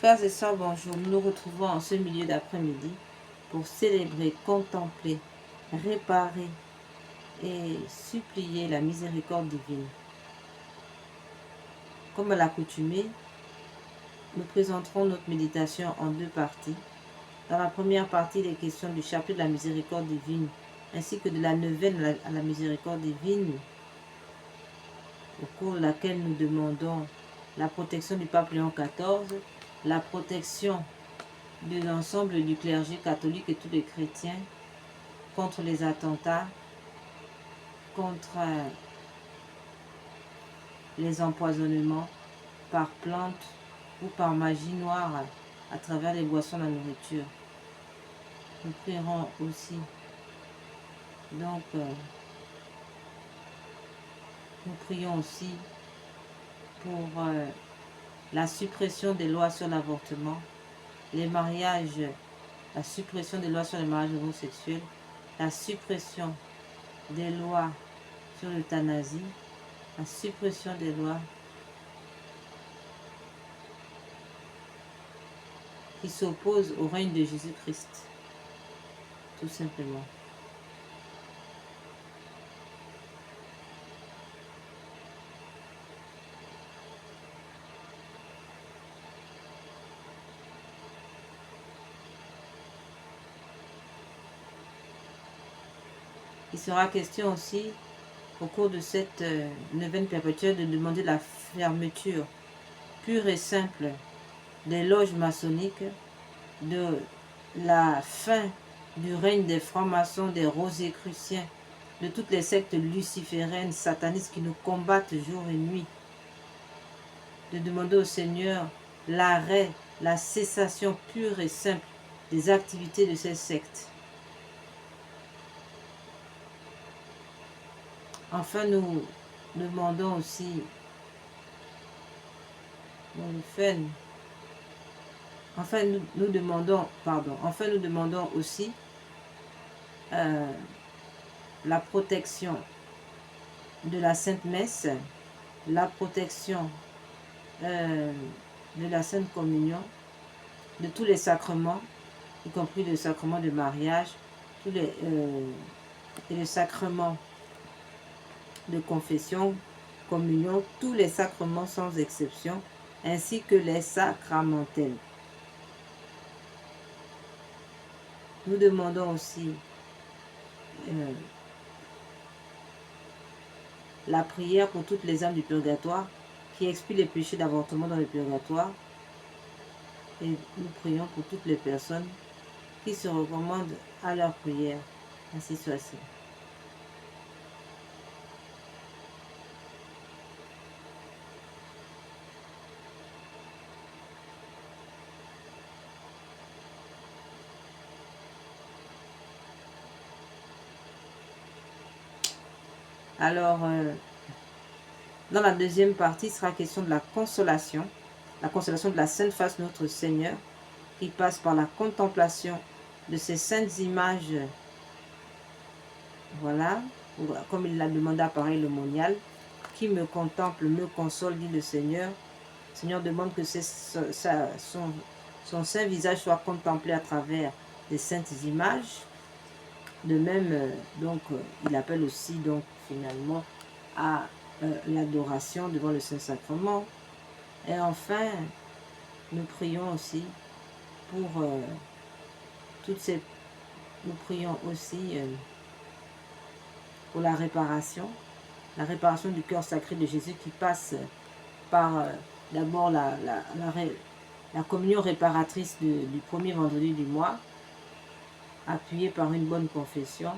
Frères et sœurs, bonjour. Nous nous retrouvons en ce milieu d'après-midi pour célébrer, contempler, réparer et supplier la miséricorde divine. Comme à l'accoutumée, nous présenterons notre méditation en deux parties. Dans la première partie, les questions du chapitre de la miséricorde divine, ainsi que de la neuvaine à la miséricorde divine, au cours de laquelle nous demandons la protection du pape Léon XIV, la protection de l'ensemble du clergé catholique et tous les chrétiens contre les attentats, contre les empoisonnements par plantes ou par magie noire à travers les boissons de la nourriture. Nous prierons aussi. Donc, nous prions aussi pour la suppression des lois sur l'avortement, les mariages, la suppression des lois sur les mariages homosexuels, la suppression des lois sur l'euthanasie, la suppression des lois qui s'opposent au règne de Jésus-Christ, tout simplement. Il sera question aussi, au cours de cette neuvaine perpétuelle, de demander la fermeture pure et simple des loges maçonniques, de la fin du règne des francs-maçons, des rosicruciens, de toutes les sectes lucifériennes, satanistes qui nous combattent jour et nuit, de demander au Seigneur l'arrêt, la cessation pure et simple des activités de ces sectes. Enfin, nous demandons aussi, nous demandons aussi la protection de la Sainte Messe, la protection de la Sainte Communion, de tous les sacrements, y compris le sacrement de mariage, et le sacrement de confession, communion, tous les sacrements sans exception, ainsi que les sacramentels. Nous demandons aussi la prière pour toutes les âmes du purgatoire qui expient les péchés d'avortement dans le purgatoire. Et nous prions pour toutes les personnes qui se recommandent à leur prière. Ainsi soit-il. Alors, dans la deuxième partie, il sera question de la consolation de la Sainte Face de notre Seigneur, qui passe par la contemplation de ces saintes images. Voilà, comme il l'a demandé à pareil le monial, qui me contemple, me console, dit le Seigneur. Le Seigneur demande que son saint visage soit contemplé à travers des saintes images. De même, il appelle aussi donc finalement à l'adoration devant le Saint-Sacrement. Et enfin, nous prions aussi pour nous prions aussi pour la réparation du cœur sacré de Jésus qui passe par d'abord la communion réparatrice du premier vendredi du mois, appuyée par une bonne confession.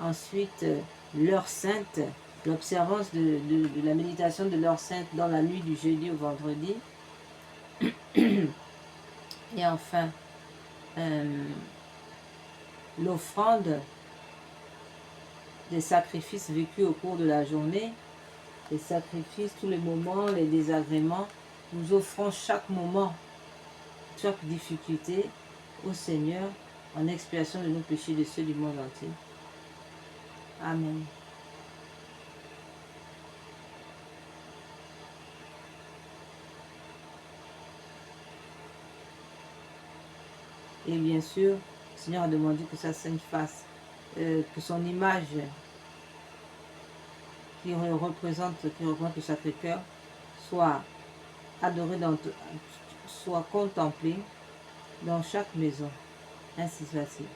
Ensuite, l'heure sainte, l'observance de la méditation de l'heure sainte dans la nuit du jeudi au vendredi. Et enfin, l'offrande des sacrifices vécus au cours de la journée, les sacrifices, tous les moments, les désagréments. Nous offrons chaque moment, chaque difficulté au Seigneur en expiation de nos péchés et de ceux du monde entier. Amen. Et bien sûr, le Seigneur a demandé que sa sainte face, que son image qui représente le Sacré-Cœur soit adorée, soit contemplée dans chaque maison. Ainsi soit-il.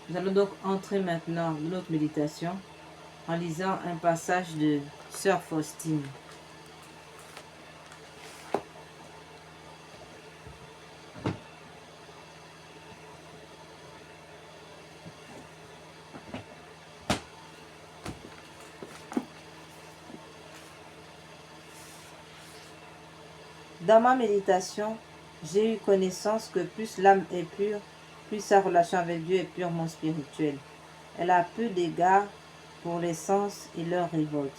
Nous allons donc entrer maintenant dans notre méditation en lisant un passage de Sœur Faustine. Dans ma méditation, j'ai eu connaissance que plus l'âme est pure, plus sa relation avec Dieu est purement spirituelle. Elle a peu d'égard pour les sens et leur révolte.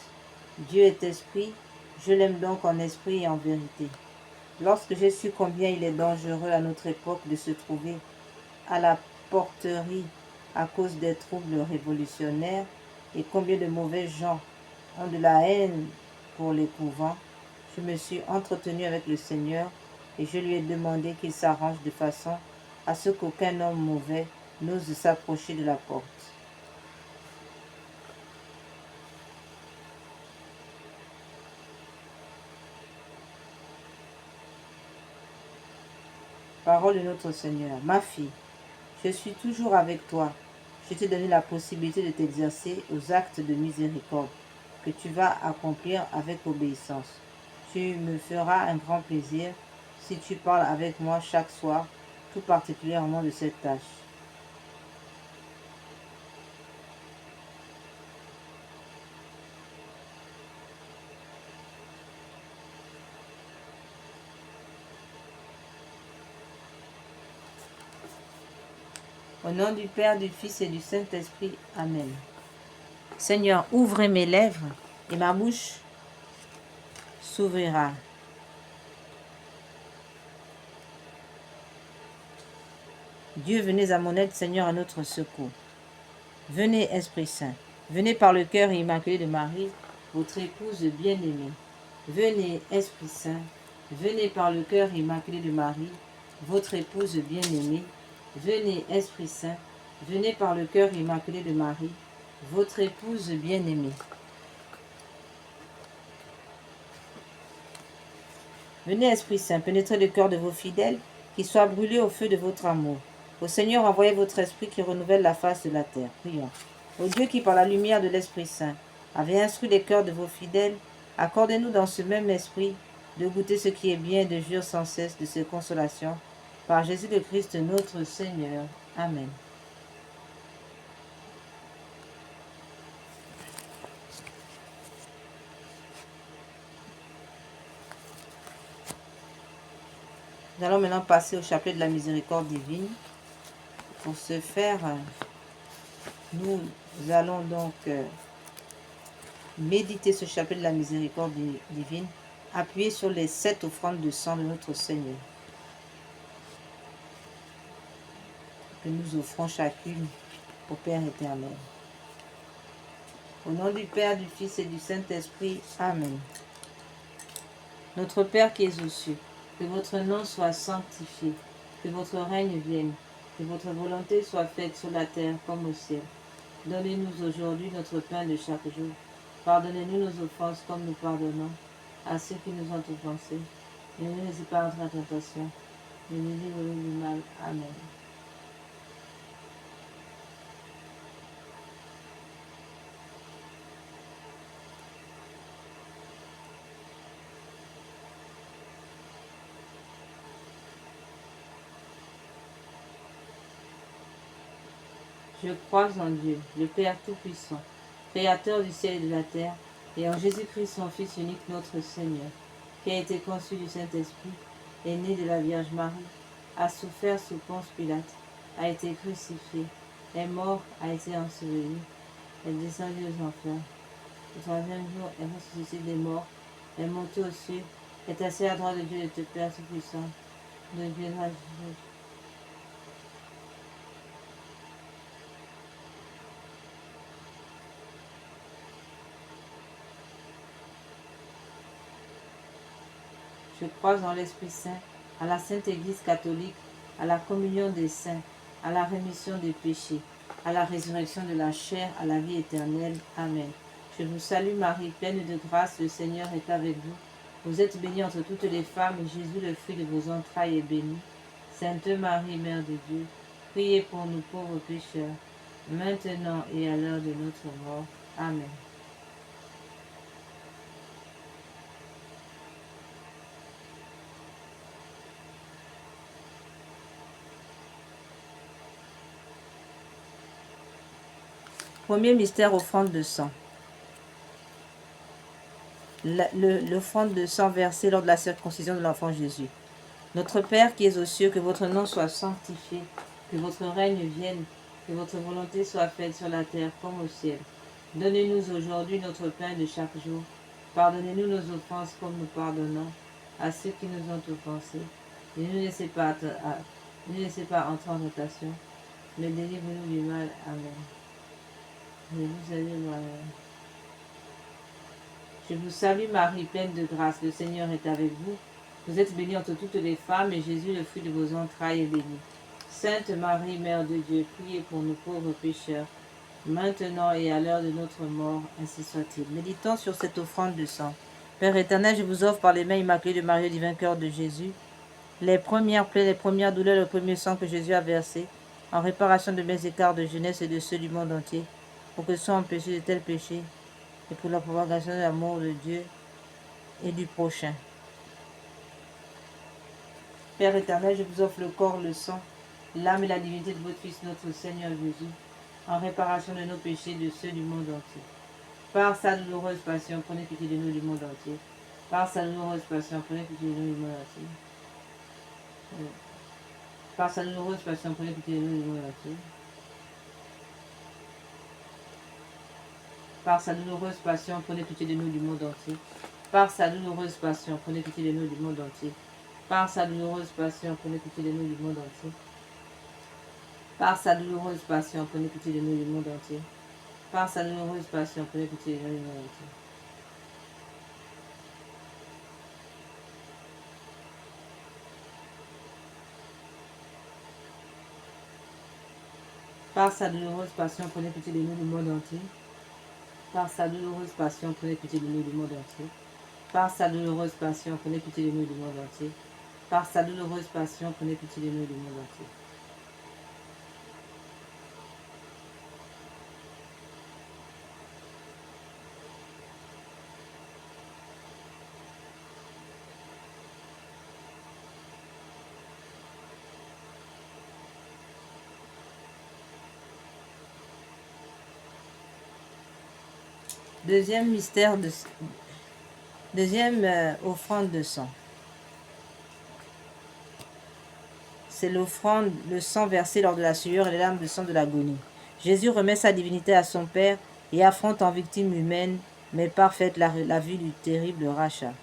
Dieu est esprit, je l'aime donc en esprit et en vérité. Lorsque j'ai su combien il est dangereux à notre époque de se trouver à la porterie à cause des troubles révolutionnaires et combien de mauvais gens ont de la haine pour les couvents, je me suis entretenu avec le Seigneur et je lui ai demandé qu'il s'arrange de façon à ce qu'aucun homme mauvais n'ose s'approcher de la porte. Parole de notre Seigneur. Ma fille, je suis toujours avec toi. Je t'ai donné la possibilité de t'exercer aux actes de miséricorde que tu vas accomplir avec obéissance. Tu me feras un grand plaisir si tu parles avec moi chaque soir, tout particulièrement de cette tâche. Au nom du Père, du Fils et du Saint-Esprit. Amen. Seigneur, ouvrez mes lèvres et ma bouche s'ouvrira. Dieu, venez à mon aide, Seigneur, à notre secours. Venez, Esprit Saint. Venez par le cœur immaculé de Marie, votre épouse bien-aimée. Venez, Esprit Saint. Venez par le cœur immaculé de Marie, votre épouse bien-aimée. Venez, Esprit Saint. Venez par le cœur immaculé de Marie, votre épouse bien-aimée. Venez, Esprit Saint, pénétrez le cœur de vos fidèles, qu'ils soient brûlés au feu de votre amour. Au Seigneur, envoyez votre Esprit qui renouvelle la face de la terre. Prions. Ô Dieu qui, par la lumière de l'Esprit Saint, avez instruit les cœurs de vos fidèles, accordez-nous dans ce même esprit de goûter ce qui est bien et de jouir sans cesse de ses consolations. Par Jésus le Christ notre Seigneur. Amen. Nous allons maintenant passer au chapelet de la miséricorde divine. Pour ce faire, nous allons donc méditer ce chapelet de la miséricorde divine, appuyé sur les 7 offrandes de sang de notre Seigneur, que nous offrons chacune au Père éternel. Au nom du Père, du Fils et du Saint-Esprit. Amen. Notre Père qui es aux cieux, que votre nom soit sanctifié, que votre règne vienne, que votre volonté soit faite sur la terre comme au ciel. Donnez-nous aujourd'hui notre pain de chaque jour. Pardonnez-nous nos offenses comme nous pardonnons à ceux qui nous ont offensés. Et ne nous laissez pas entrer en tentation, mais nous livrez du mal. Amen. Je crois en Dieu, le Père Tout-Puissant, Créateur du ciel et de la terre, et en Jésus-Christ, son Fils unique, notre Seigneur, qui a été conçu du Saint-Esprit, est né de la Vierge Marie, a souffert sous Ponce Pilate, a été crucifié, est mort, a été enseveli, est descendu aux enfers. Le troisième jour est ressuscité des morts, est monté aux cieux, est assis à droite de Dieu et de Père Tout-Puissant, deviendra. Je crois en l'Esprit Saint, à la Sainte Église catholique, à la communion des saints, à la rémission des péchés, à la résurrection de la chair, à la vie éternelle. Amen. Je vous salue Marie, pleine de grâce, le Seigneur est avec vous. Vous êtes bénie entre toutes les femmes, et Jésus, le fruit de vos entrailles, est béni. Sainte Marie, Mère de Dieu, priez pour nous pauvres pécheurs, maintenant et à l'heure de notre mort. Amen. Premier mystère, offrande de sang. L'offrande de sang versée lors de la circoncision de l'enfant Jésus. Notre Père qui es aux cieux, que votre nom soit sanctifié, que votre règne vienne, que votre volonté soit faite sur la terre comme au ciel. Donnez-nous aujourd'hui notre pain de chaque jour. Pardonnez-nous nos offenses comme nous pardonnons à ceux qui nous ont offensés. Et ne nous laissez pas entrer en tentation, mais délivre-nous du mal. Amen. Je vous salue, Marie. Je vous salue Marie, pleine de grâce, le Seigneur est avec vous. Vous êtes bénie entre toutes les femmes, et Jésus, le fruit de vos entrailles, est béni. Sainte Marie, Mère de Dieu, priez pour nous pauvres pécheurs, maintenant et à l'heure de notre mort, ainsi soit-il. Méditons sur cette offrande de sang. Père éternel, je vous offre par les mains immaculées de Marie, au divin cœur de Jésus, les premières plaies, les premières douleurs, le premier sang que Jésus a versé, en réparation de mes écarts de jeunesse et de ceux du monde entier, pour que soient empêchés de tels péchés, et pour la propagation de l'amour de Dieu et du prochain. Père éternel, je vous offre le corps, le sang, l'âme et la divinité de votre Fils, notre Seigneur Jésus, en réparation de nos péchés et de ceux du monde entier. Par sa douloureuse passion, prenez pitié de nous du monde entier. Par sa douloureuse passion, prenez pitié de nous du monde entier. Par sa douloureuse passion, prenez pitié de nous du monde entier. Par sa douloureuse passion, prenez pitié de nous du monde entier. Par sa douloureuse passion, prenez pitié de nous du monde entier. Par sa douloureuse passion, prenez pitié de nous du monde entier. Par sa douloureuse passion, prenez pitié de nous du monde entier. Par sa douloureuse passion, prenez pitié de nous du monde entier. Par sa douloureuse passion, prenez pitié de nous du monde entier. Par sa douloureuse passion, prenez pitié de nous du monde entier. Par sa douloureuse passion, prenez pitié de nous du monde entier. Par sa douloureuse passion, prenez pitié de nous du monde entier. Deuxième mystère de offrande de sang. C'est l'offrande, le sang versé lors de la sueur et les larmes de sang de l'agonie. Jésus remet sa divinité à son Père et affronte en victime humaine, mais parfaite, la vue du terrible rachat.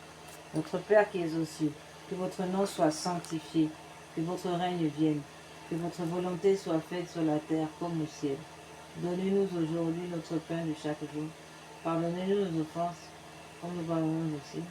Notre Père qui es aux cieux, que votre nom soit sanctifié, que votre règne vienne, que votre volonté soit faite sur la terre comme au ciel. Donnez-nous aujourd'hui notre pain de chaque jour. Pardonnez-nous nos offenses, comme nous pardonnons aussi.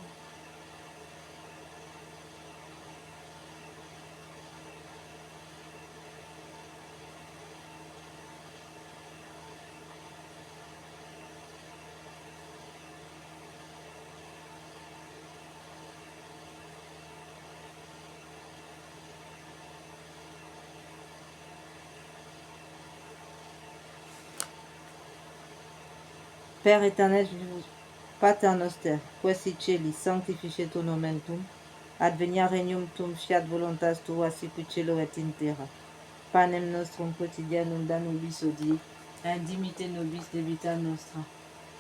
Père éternel, Pater noster, quae celi sanctificetur nomen tuum, advenia regnum tuum, fiat voluntas tua sicut cielo et in terra. Panem nostrum quotidianum da nobis hodie, et dimitte nobis debita nostra,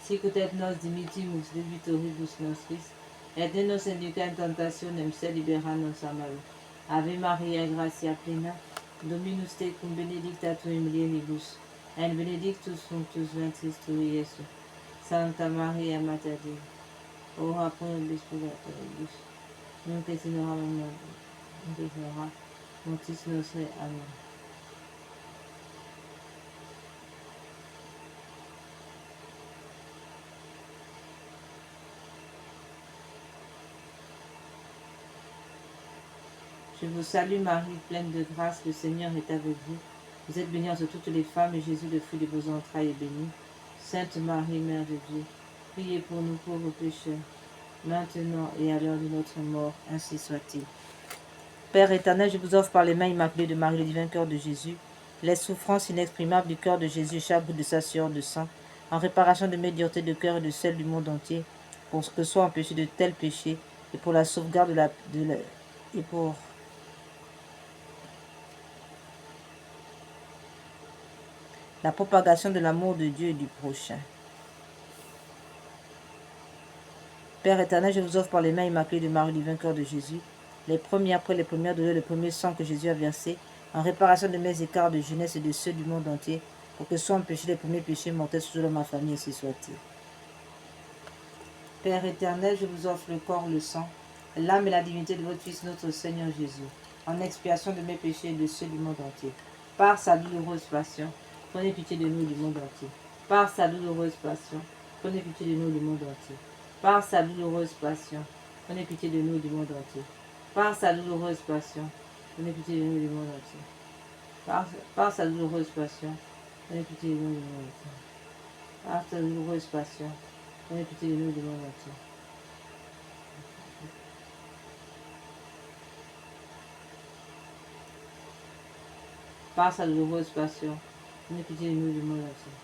sicut et nos dimittimus debitoribus nostris, et ne nos induca in tentationem, sed libera nos a malo. Ave Maria, gratia plena, Dominus tecum, benedicta tu in mulieribus, et benedictus fructus ventris tui, Iesus. Santa Maria Mater Dei, ora pro nobis peccatoribus, nunc et in hora mortis. délivrera. Mon Fils notre Amen. Je vous salue Marie, pleine de grâce, le Seigneur est avec vous. Vous êtes bénie entre toutes les femmes, et Jésus, le fruit de vos entrailles, est béni. Sainte Marie, Mère de Dieu, priez pour nous pauvres pécheurs, maintenant et à l'heure de notre mort, ainsi soit-il. Père éternel, je vous offre par les mains immaculées de Marie, le divin cœur de Jésus, les souffrances inexprimables du cœur de Jésus, chaque bout de sa sueur de sang, en réparation de mes duretés de cœur et de celles du monde entier, pour que soit empêché de tels péchés, et pour la sauvegarde et pour la propagation de l'amour de Dieu et du prochain. Père éternel, je vous offre par les mains immaculées de Marie, divin cœur de Jésus, les premiers après les premières douleurs, le premier sang que Jésus a versé, en réparation de mes écarts de jeunesse et de ceux du monde entier, pour que soient empêchés les premiers péchés mortels sur ma famille, ainsi soit-il. Père éternel, je vous offre le corps, le sang, l'âme et la divinité de votre Fils, notre Seigneur Jésus, en expiation de mes péchés et de ceux du monde entier. Par sa douloureuse passion, prenez pitié de nous du monde entier. Par sa douloureuse passion, prenez pitié de nous du monde entier. Par sa douloureuse passion, prenez pitié de nous du monde entier. Par sa douloureuse passion, prenez pitié de nous du monde entier. Par sa douloureuse passion, prenez pitié de nous du monde entier. Par sa douloureuse passion, prenez pitié de nous du monde entier. Par sa douloureuse passion, prenez pitié de nous du monde entier.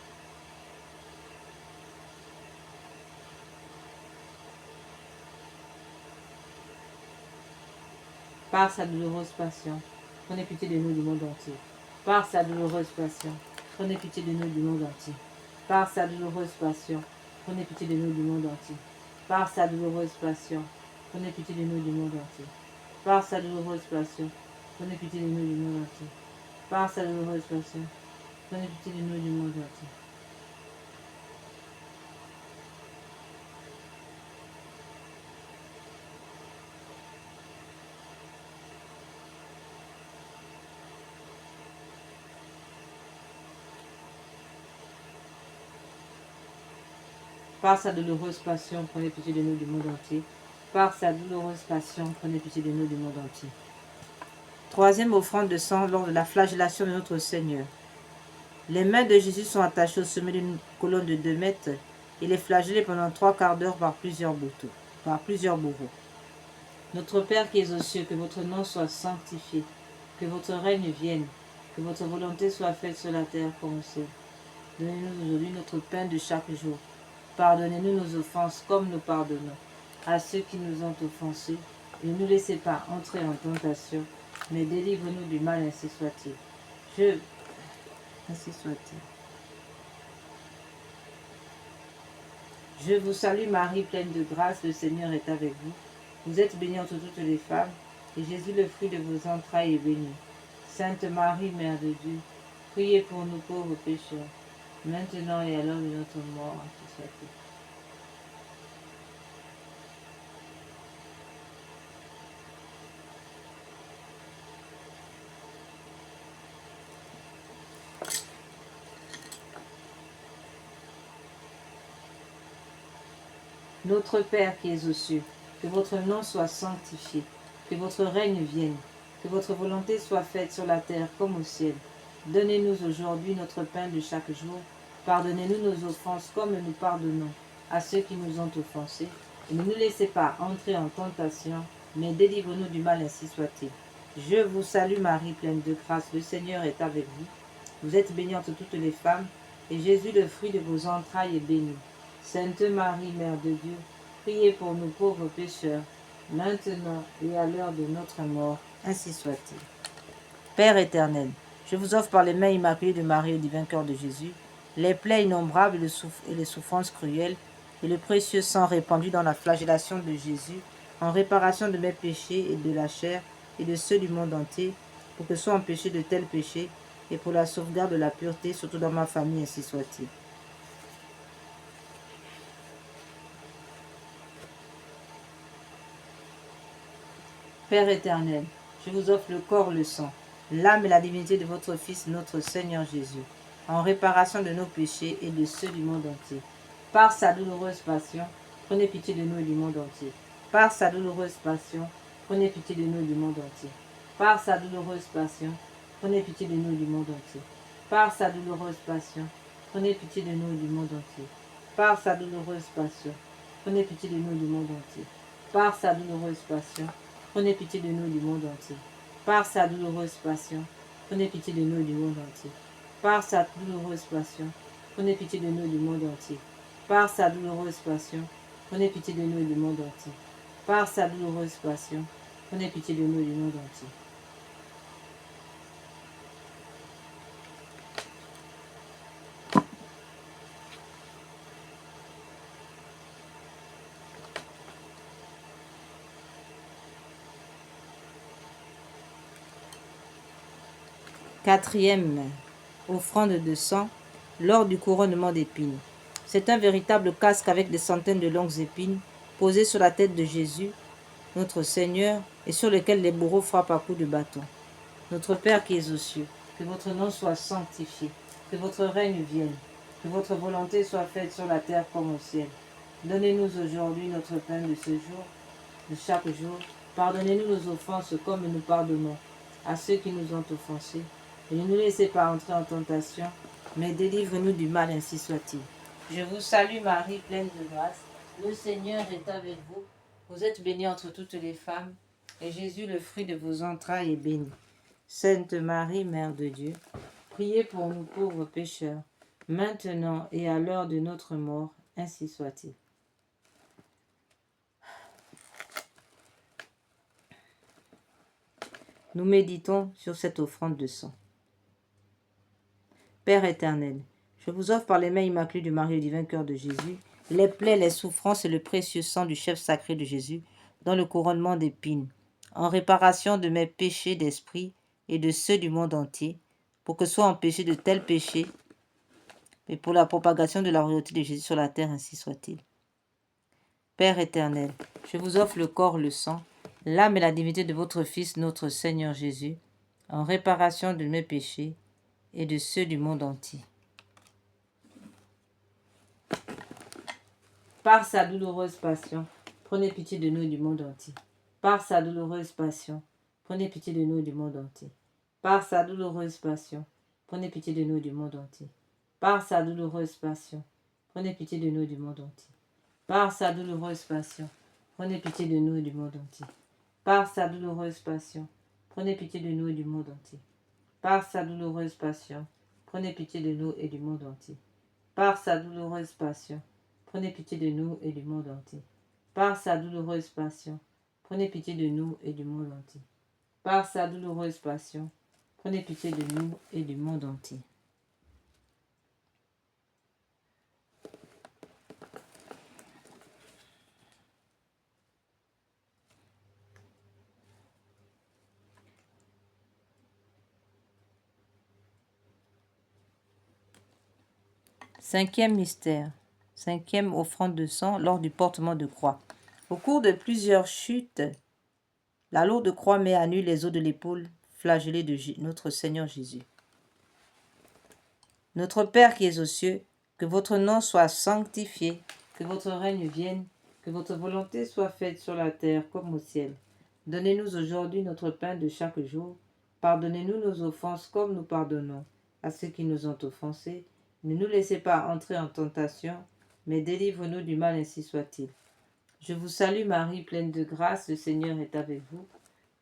Par sa douloureuse passion, prenez pitié de nous du monde entier. Par sa douloureuse passion, prenez pitié de nous du monde entier. Par sa douloureuse passion, prenez pitié de nous du monde entier. Par sa douloureuse passion, prenez pitié de nous du monde entier. Par sa douloureuse passion, prenez pitié de nous du monde entier. Par sa douloureuse passion, prenez pitié de nous du monde entier. Par sa douloureuse passion, prenez pitié de nous du monde entier. Par sa douloureuse passion, prenez pitié de nous du monde entier. Troisième offrande de sang lors de la flagellation de notre Seigneur. Les mains de Jésus sont attachées au sommet d'une colonne de 2 mètres. Il est flagellé pendant 3/4 d'heure par plusieurs bourreaux. Notre Père qui es aux cieux, que votre nom soit sanctifié, que votre règne vienne, que votre volonté soit faite sur la terre comme au ciel. Donnez-nous aujourd'hui notre pain de chaque jour. Pardonnez-nous nos offenses comme nous pardonnons à ceux qui nous ont offensés. Ne nous laissez pas entrer en tentation, mais délivre-nous du mal, ainsi soit-il. Ainsi soit-il. Je vous salue Marie, pleine de grâce, le Seigneur est avec vous. Vous êtes bénie entre toutes les femmes, et Jésus, le fruit de vos entrailles, est béni. Sainte Marie, Mère de Dieu, priez pour nous pauvres pécheurs, maintenant et à l'heure de notre mort, ainsi soit-il. Notre Père qui es aux cieux, que votre nom soit sanctifié, que votre règne vienne, que votre volonté soit faite sur la terre comme au ciel. Donnez-nous aujourd'hui notre pain de chaque jour. Pardonnez-nous nos offenses comme nous pardonnons à ceux qui nous ont offensés. Et ne nous laissez pas entrer en tentation, mais délivre-nous du mal, ainsi soit-il. Je vous salue Marie, pleine de grâce, le Seigneur est avec vous. Vous êtes bénie entre toutes les femmes, et Jésus, le fruit de vos entrailles, est béni. Sainte Marie, Mère de Dieu, priez pour nous pauvres pécheurs, maintenant et à l'heure de notre mort, ainsi soit-il. Père éternel, je vous offre par les mains immaculées de Marie au divin cœur de Jésus, les plaies innombrables et les souffrances cruelles, et le précieux sang répandu dans la flagellation de Jésus, en réparation de mes péchés et de la chair et de ceux du monde entier, pour que soient empêchés de tels péchés, et pour la sauvegarde de la pureté, surtout dans ma famille, ainsi soit-il. Père éternel, je vous offre le corps, le sang, l'âme et la divinité de votre Fils, notre Seigneur Jésus, en réparation de nos péchés et de ceux du monde entier. Par sa douloureuse passion, prenez pitié de nous et du monde entier. Par sa douloureuse passion, prenez pitié de nous et du monde entier. Par sa douloureuse passion, prenez pitié de nous et du monde entier. Par sa douloureuse passion, prenez pitié de nous et du monde entier. Par sa douloureuse passion, prenez pitié de nous et du monde entier. Par sa douloureuse passion, prenez pitié de nous et du monde entier. Par sa douloureuse passion, prenez pitié de nous et du monde entier. Par sa douloureuse passion, prenez pitié de nous et du monde entier. Par sa douloureuse passion, prenez pitié de nous et du monde entier. Par sa douloureuse passion, prenez pitié de nous et du monde entier. Quatrième offrande de sang lors du couronnement d'épines. C'est un véritable casque avec des centaines de longues épines posées sur la tête de Jésus, notre Seigneur, et sur lequel les bourreaux frappent à coups de bâton. Notre Père qui es aux cieux, que votre nom soit sanctifié, que votre règne vienne, que votre volonté soit faite sur la terre comme au ciel. Donnez-nous aujourd'hui notre pain de ce jour, de chaque jour. Pardonnez-nous nos offenses comme nous pardonnons à ceux qui nous ont offensés. Et ne nous laissez pas entrer en tentation, mais délivre-nous du mal, ainsi soit-il. Je vous salue Marie, pleine de grâce. Le Seigneur est avec vous. Vous êtes bénie entre toutes les femmes, et Jésus, le fruit de vos entrailles, est béni. Sainte Marie, Mère de Dieu, priez pour nous pauvres pécheurs, maintenant et à l'heure de notre mort, ainsi soit-il. Nous méditons sur cette offrande de sang. Père éternel, je vous offre par les mains immaculées du Marie et du vainqueur de Jésus, les plaies, les souffrances et le précieux sang du chef sacré de Jésus dans le couronnement d'épines, en réparation de mes péchés d'esprit et de ceux du monde entier, pour que soient empêchés de tels péchés, et pour la propagation de la royauté de Jésus sur la terre, ainsi soit-il. Père éternel, je vous offre le corps, le sang, l'âme et la divinité de votre Fils, notre Seigneur Jésus, en réparation de mes péchés et de ceux du monde entier. Par sa douloureuse passion, prenez pitié de nous et du monde entier. Par sa douloureuse passion, prenez pitié de nous et du monde entier. Par sa douloureuse passion, prenez pitié de nous et du monde entier. Par sa douloureuse passion, prenez pitié de nous et du monde entier. Par sa douloureuse passion, prenez pitié de nous et du monde entier. Par sa douloureuse passion, prenez pitié de nous et du monde entier. Par sa douloureuse passion, prenez pitié de nous et du monde entier. Par sa douloureuse passion, prenez pitié de nous et du monde entier. Par sa douloureuse passion, prenez pitié de nous et du monde entier. Par sa douloureuse passion, prenez pitié de nous et du monde entier. Cinquième mystère, cinquième offrande de sang lors du portement de croix. Au cours de plusieurs chutes, la lourde croix met à nu les os de l'épaule flagellée de notre Seigneur Jésus. Notre Père qui es aux cieux, que votre nom soit sanctifié, que votre règne vienne, que votre volonté soit faite sur la terre comme au ciel. Donnez-nous aujourd'hui notre pain de chaque jour. Pardonnez-nous nos offenses comme nous pardonnons à ceux qui nous ont offensés. Ne nous laissez pas entrer en tentation, mais délivre-nous du mal, ainsi soit-il. Je vous salue Marie, pleine de grâce, le Seigneur est avec vous.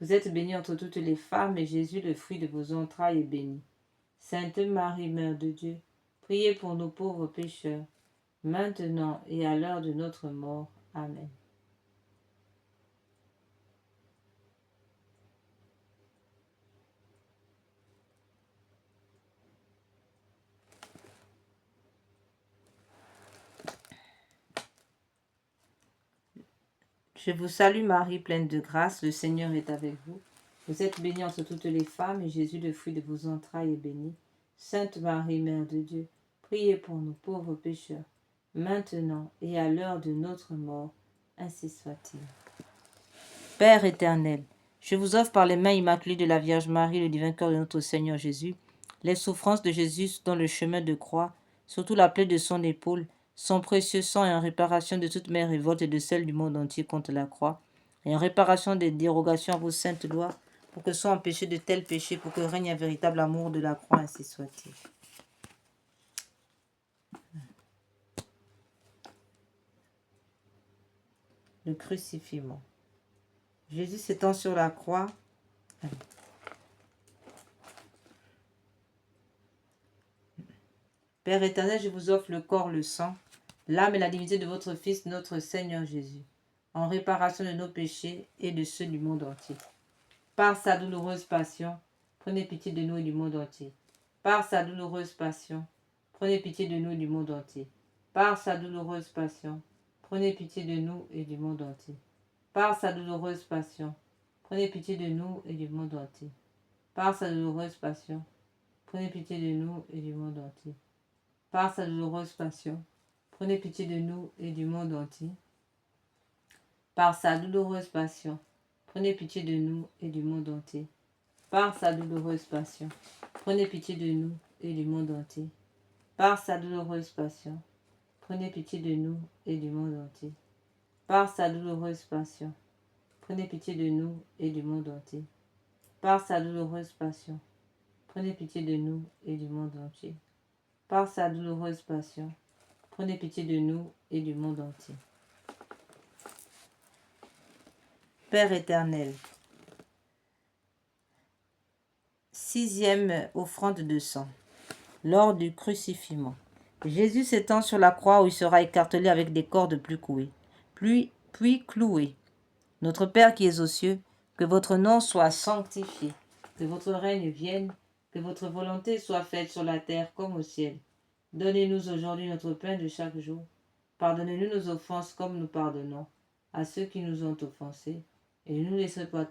Vous êtes bénie entre toutes les femmes, et Jésus, le fruit de vos entrailles, est béni. Sainte Marie, Mère de Dieu, priez pour nos pauvres pécheurs, maintenant et à l'heure de notre mort. Amen. Je vous salue Marie, pleine de grâce, le Seigneur est avec vous. Vous êtes bénie entre toutes les femmes, et Jésus, le fruit de vos entrailles, est béni. Sainte Marie, Mère de Dieu, priez pour nos pauvres pécheurs, maintenant et à l'heure de notre mort. Ainsi soit-il. Père éternel, Je vous offre par les mains immaculées de la Vierge Marie, le divin cœur de notre Seigneur Jésus, les souffrances de Jésus dans le chemin de croix, surtout la plaie de son épaule, son précieux sang et en réparation de toutes mes révoltes et de celles du monde entier contre la croix, et en réparation des dérogations à vos saintes lois, pour que soient empêchés de tels péchés, pour que règne un véritable amour de la croix, ainsi soit-il. Le crucifixion. Jésus s'étend sur la croix. Père éternel, je vous offre le corps, le sang, l'âme et la divinité de votre Fils, notre Seigneur Jésus, en réparation de nos péchés et de ceux du monde entier. Par sa douloureuse passion, prenez pitié de nous et du monde entier. Par sa douloureuse passion, prenez pitié de nous et du monde entier. Par sa douloureuse passion, prenez pitié de nous et du monde entier. Par sa douloureuse passion, prenez pitié de nous et du monde entier. Par sa douloureuse passion, prenez pitié de nous et du monde entier. Par sa douloureuse passion, prenez pitié de nous et du monde entier. Par sa douloureuse passion, prenez pitié de nous et du monde entier. Par sa douloureuse passion, prenez pitié de nous et du monde entier. Par sa douloureuse passion, prenez pitié de nous et du monde entier. Par sa douloureuse passion, prenez pitié de nous et du monde entier. Par sa douloureuse passion, prenez pitié de nous et du monde entier. Par sa douloureuse passion, prenez pitié de nous et du monde entier. Père éternel, 6e offrande de sang. Lors du crucifixion, Jésus s'étend sur la croix où il sera écartelé avec des cordes plus couées, puis cloué. Notre Père qui es aux cieux, que votre nom soit sanctifié, que votre règne vienne, que votre volonté soit faite sur la terre comme au ciel. Donnez-nous aujourd'hui notre pain de chaque jour. Pardonnez-nous nos offenses comme nous pardonnons à ceux qui nous ont offensés. Et ne nous laissez pas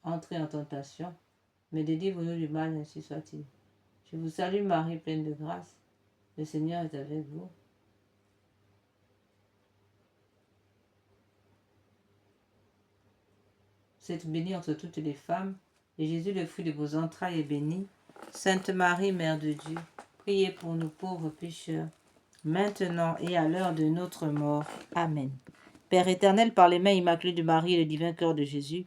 entrer en tentation, mais délivre-nous du mal, ainsi soit-il. Je vous salue Marie, pleine de grâce. Le Seigneur est avec vous. Vous êtes bénie entre toutes les femmes, et Jésus, le fruit de vos entrailles, est béni. Sainte Marie, Mère de Dieu, priez pour nous pauvres pécheurs, maintenant et à l'heure de notre mort. Amen. Père éternel, par les mains immaculées de Marie et le divin cœur de Jésus,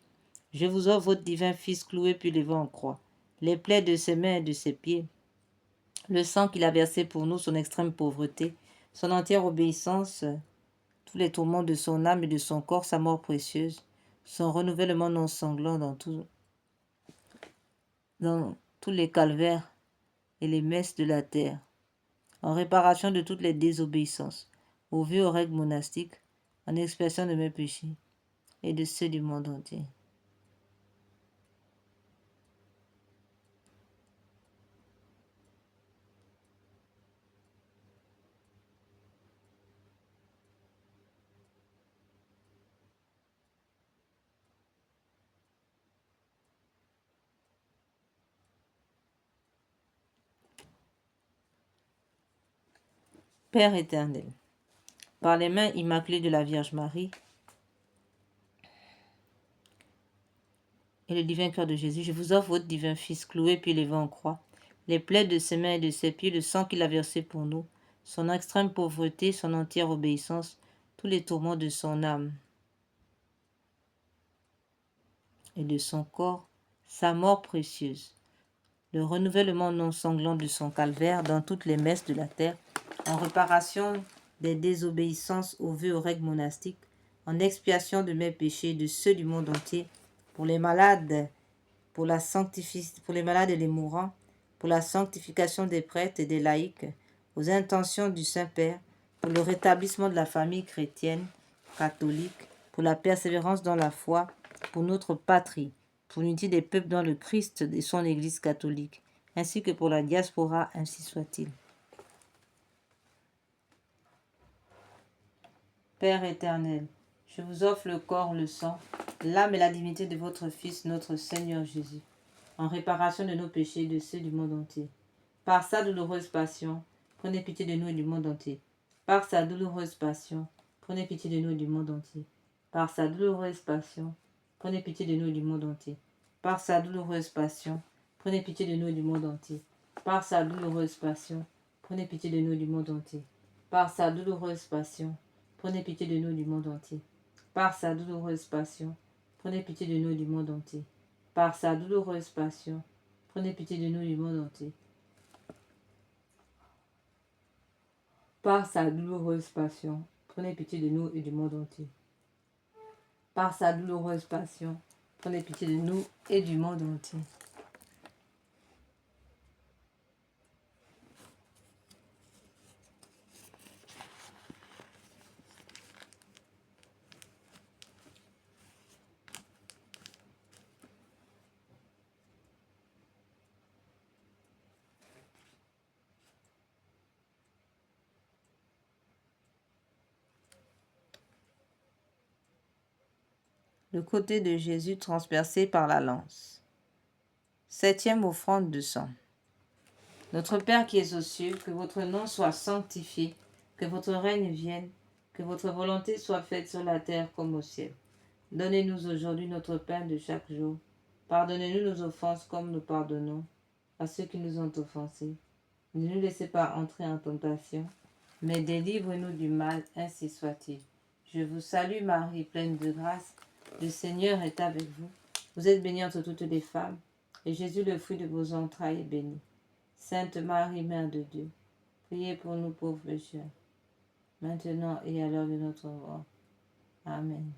je vous offre votre divin Fils cloué puis levé en croix, les plaies de ses mains et de ses pieds, le sang qu'il a versé pour nous, son extrême pauvreté, son entière obéissance, tous les tourments de son âme et de son corps, sa mort précieuse, son renouvellement non sanglant dans tous les calvaires et les messes de la terre, en réparation de toutes les désobéissances, au vieux règle monastique, en expiation de mes péchés et de ceux du monde entier. Père éternel, par les mains immaculées de la Vierge Marie et le divin cœur de Jésus, je vous offre votre divin Fils cloué puis levé en croix, les plaies de ses mains et de ses pieds, le sang qu'il a versé pour nous, son extrême pauvreté, son entière obéissance, tous les tourments de son âme et de son corps, sa mort précieuse, le renouvellement non sanglant de son calvaire dans toutes les messes de la terre, en réparation des désobéissances aux vœux aux règles monastiques, en expiation de mes péchés et de ceux du monde entier, pour les malades, pour les malades et les mourants, pour la sanctification des prêtres et des laïcs, aux intentions du Saint-Père, pour le rétablissement de la famille chrétienne, catholique, pour la persévérance dans la foi, pour notre patrie, pour l'unité des peuples dans le Christ et son Église catholique, ainsi que pour la diaspora, ainsi soit-il. Père éternel, je vous offre le corps, le sang, l'âme et la divinité de votre Fils, notre Seigneur Jésus, en réparation de nos péchés et de ceux du monde entier. Par sa douloureuse passion, prenez pitié de nous et du monde entier. Par sa douloureuse passion, prenez pitié de nous et du monde entier. Par sa douloureuse passion, prenez pitié de nous et du monde entier. Par sa douloureuse passion, prenez pitié de nous et du monde entier. Par sa douloureuse passion, prenez pitié de nous et du monde entier. Par sa douloureuse passion, prenez pitié de nous et du monde entier. Par sa douloureuse passion, prenez pitié de nous et du monde entier. Par sa douloureuse passion, prenez pitié de nous et du monde entier. Par sa douloureuse passion, prenez pitié de nous et du monde entier. Par sa douloureuse passion, prenez pitié de nous et du monde entier. Le côté de Jésus transpercé par la lance. 7e offrande de sang. Notre Père qui es aux cieux, que votre nom soit sanctifié, que votre règne vienne, que votre volonté soit faite sur la terre comme au ciel. Donnez-nous aujourd'hui notre pain de chaque jour. Pardonnez-nous nos offenses comme nous pardonnons à ceux qui nous ont offensés. Ne nous laissez pas entrer en tentation, mais délivre-nous du mal, ainsi soit-il. Je vous salue Marie, pleine de grâce. Le Seigneur est avec vous. Vous êtes bénie entre toutes les femmes, et Jésus, le fruit de vos entrailles, est béni. Sainte Marie, Mère de Dieu, priez pour nous pauvres pécheurs, maintenant et à l'heure de notre mort. Amen.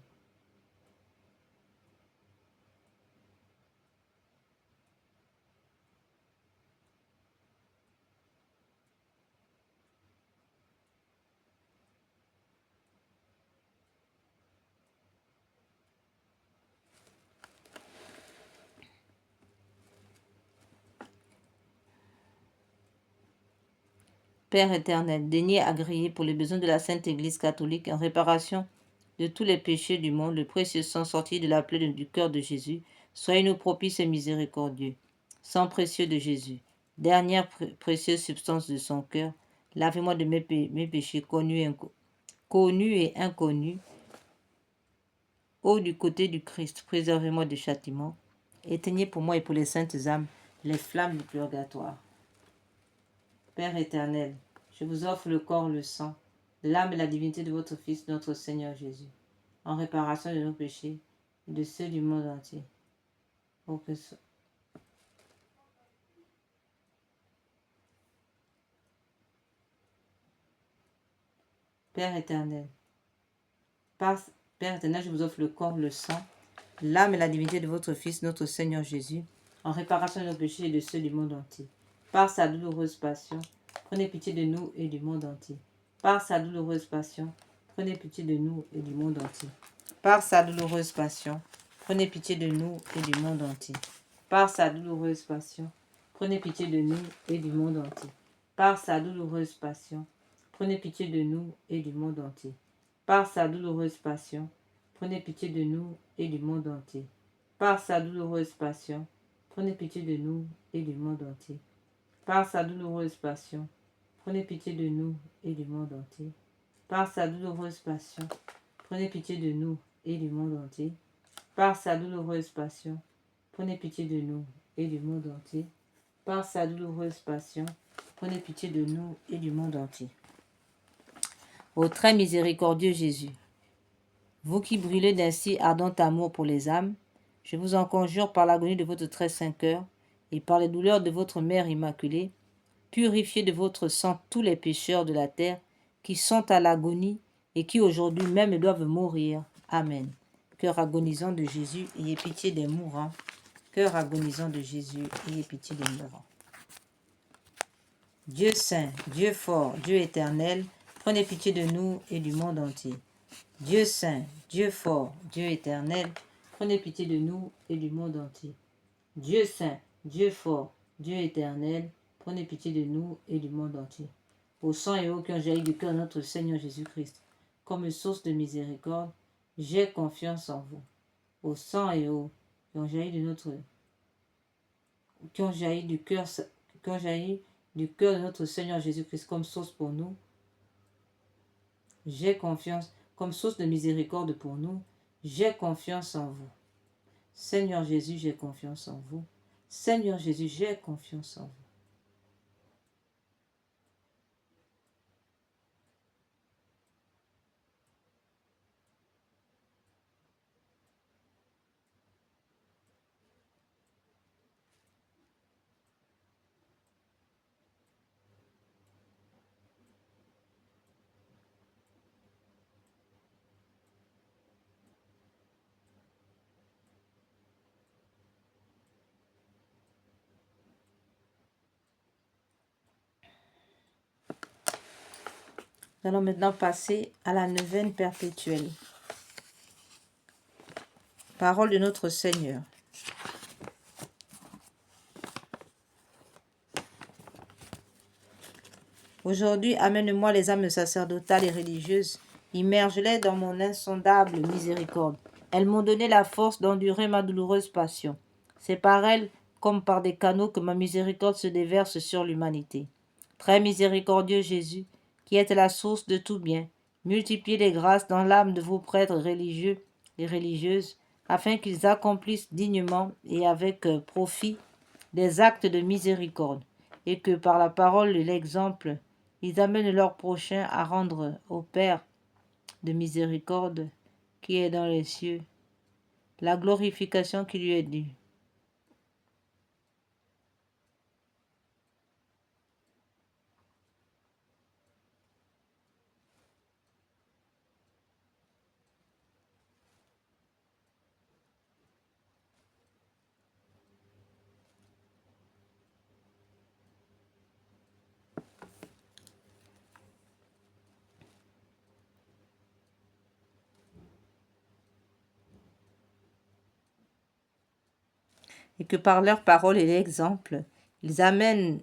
Père éternel, daignez agréer pour les besoins de la Sainte Église catholique en réparation de tous les péchés du monde, le précieux sang sorti de la plaie du cœur de Jésus. Soyez-nous propices et miséricordieux. Sang précieux de Jésus, dernière précieuse substance de son cœur, lavez-moi de mes péchés connus et inconnus. Ô du côté du Christ, préservez-moi du châtiment. Éteignez pour moi et pour les saintes âmes les flammes du purgatoire. Père éternel, je vous offre le corps, le sang, l'âme et la divinité de votre Fils, notre Seigneur Jésus, en réparation de nos péchés et de ceux du monde entier. Père éternel, je vous offre le corps, le sang, l'âme et la divinité de votre Fils, notre Seigneur Jésus, en réparation de nos péchés et de ceux du monde entier. Par sa douloureuse passion, prenez pitié de nous et du monde entier. Par sa douloureuse passion, prenez pitié de nous et du monde entier. Par sa douloureuse passion, prenez pitié de nous et du monde entier. Par sa douloureuse passion, prenez pitié de nous et du monde entier. Par sa douloureuse passion, prenez pitié de nous et du monde entier. Par sa douloureuse passion, prenez pitié de nous et du monde entier. Par sa douloureuse passion, prenez pitié de nous et du monde entier. Par sa douloureuse passion, prenez pitié de nous et du monde entier. Par sa douloureuse passion, prenez pitié de nous et du monde entier. Par sa douloureuse passion, prenez pitié de nous et du monde entier. Par sa douloureuse passion, prenez pitié de nous et du monde entier. Ô très miséricordieux Jésus, vous qui brûlez d'un si ardent amour pour les âmes, je vous en conjure par l'agonie de votre très saint cœur et par les douleurs de votre Mère Immaculée, purifiez de votre sang tous les pécheurs de la terre qui sont à l'agonie et qui aujourd'hui même doivent mourir. Amen. Cœur agonisant de Jésus, ayez pitié des mourants. Cœur agonisant de Jésus, ayez pitié des mourants. Dieu saint, Dieu fort, Dieu éternel, prenez pitié de nous et du monde entier. Dieu saint, Dieu fort, Dieu éternel, prenez pitié de nous et du monde entier. Dieu saint, Dieu fort, Dieu éternel, prenez pitié de nous et du monde entier. Au sang et eau qui ont jailli du cœur de notre Seigneur Jésus-Christ, comme source de miséricorde, j'ai confiance en vous. Au sang et eau qui ont jailli du cœur de notre Seigneur Jésus-Christ comme source pour nous, j'ai confiance, comme source de miséricorde pour nous, j'ai confiance en vous. Seigneur Jésus, j'ai confiance en vous. Seigneur Jésus, j'ai confiance en vous. Nous allons maintenant passer à la neuvaine perpétuelle. Parole de notre Seigneur. Aujourd'hui, amène-moi les âmes sacerdotales et religieuses, immerge-les dans mon insondable miséricorde. Elles m'ont donné la force d'endurer ma douloureuse passion. C'est par elles, comme par des canaux, que ma miséricorde se déverse sur l'humanité. Très miséricordieux Jésus, qui êtes la source de tout bien, multipliez les grâces dans l'âme de vos prêtres religieux et religieuses, afin qu'ils accomplissent dignement et avec profit des actes de miséricorde, et que par la parole et l'exemple, ils amènent leur prochain à rendre au Père de miséricorde qui est dans les cieux la glorification qui lui est due. Et que par leur parole et l'exemple, ils amènent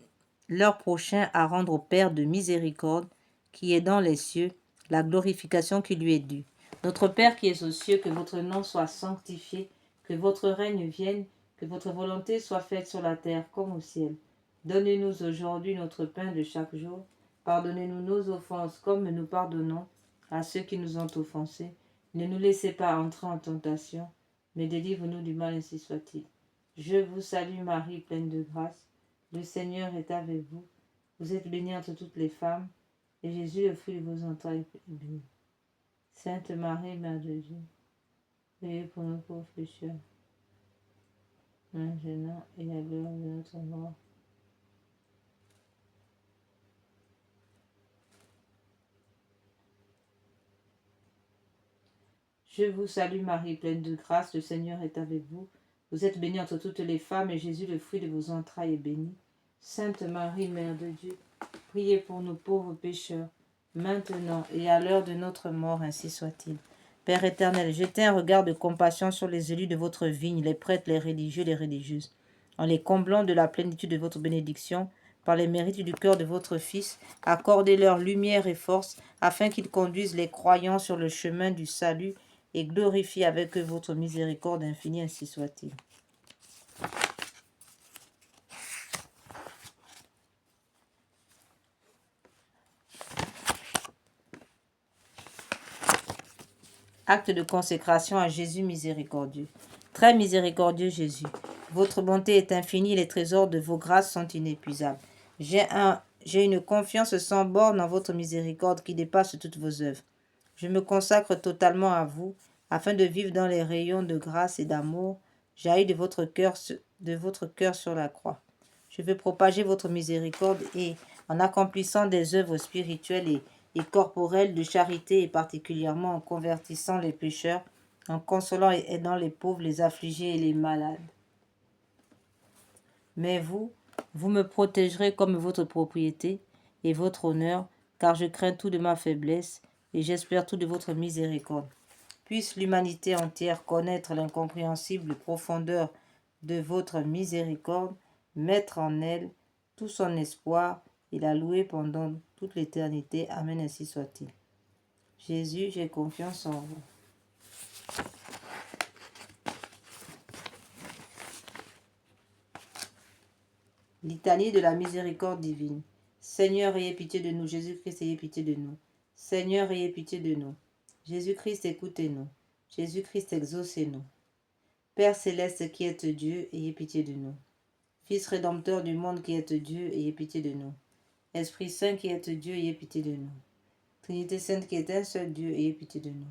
leur prochain à rendre au Père de miséricorde qui est dans les cieux la glorification qui lui est due. Notre Père qui es aux cieux, que votre nom soit sanctifié, que votre règne vienne, que votre volonté soit faite sur la terre comme au ciel. Donnez-nous aujourd'hui notre pain de chaque jour. Pardonnez-nous nos offenses comme nous pardonnons à ceux qui nous ont offensés. Ne nous laissez pas entrer en tentation, mais délivre-nous du mal, ainsi soit-il. Je vous salue Marie, pleine de grâce. Le Seigneur est avec vous. Vous êtes bénie entre toutes les femmes, et Jésus, le fruit de vos entrailles, est béni. Sainte Marie, Mère de Dieu, priez pour nous pauvres pécheurs, maintenant et à l'heure de notre mort. Je vous salue Marie, pleine de grâce, le Seigneur est avec vous. Vous êtes bénie entre toutes les femmes, et Jésus, le fruit de vos entrailles, est béni. Sainte Marie, Mère de Dieu, priez pour nous pauvres pécheurs, maintenant et à l'heure de notre mort, ainsi soit-il. Père éternel, jetez un regard de compassion sur les élus de votre vigne, les prêtres, les religieux, les religieuses, en les comblant de la plénitude de votre bénédiction, par les mérites du cœur de votre Fils, accordez-leur lumière et force, afin qu'ils conduisent les croyants sur le chemin du salut et glorifient avec eux votre miséricorde infinie, ainsi soit-il. Acte de consécration à Jésus miséricordieux. Très miséricordieux Jésus, votre bonté est infinie, les trésors de vos grâces sont inépuisables. J'ai une confiance sans borne en votre miséricorde qui dépasse toutes vos œuvres. Je me consacre totalement à vous, afin de vivre dans les rayons de grâce et d'amour jaillis de votre cœur sur la croix. Je veux propager votre miséricorde et, en accomplissant des œuvres spirituelles et corporelles de charité, et particulièrement en convertissant les pécheurs, en consolant et aidant les pauvres, les affligés et les malades. Mais vous me protégerez comme votre propriété et votre honneur, car je crains tout de ma faiblesse et j'espère tout de votre miséricorde. Puisse l'humanité entière connaître l'incompréhensible profondeur de votre miséricorde, mettre en elle tout son espoir et la louer pendant toute l'éternité. Amen, ainsi soit-il. Jésus, j'ai confiance en vous. Litanie de la miséricorde divine. Seigneur, ayez pitié de nous. Jésus-Christ, ayez pitié de nous. Seigneur, ayez pitié de nous. Jésus-Christ, écoutez-nous. Jésus-Christ, exaucez-nous. Père céleste qui êtes Dieu, ayez pitié de nous. Fils rédempteur du monde qui êtes Dieu, ayez pitié de nous. Esprit Saint qui êtes Dieu, ayez pitié de nous. Trinité Sainte qui est un seul Dieu, ayez pitié de nous.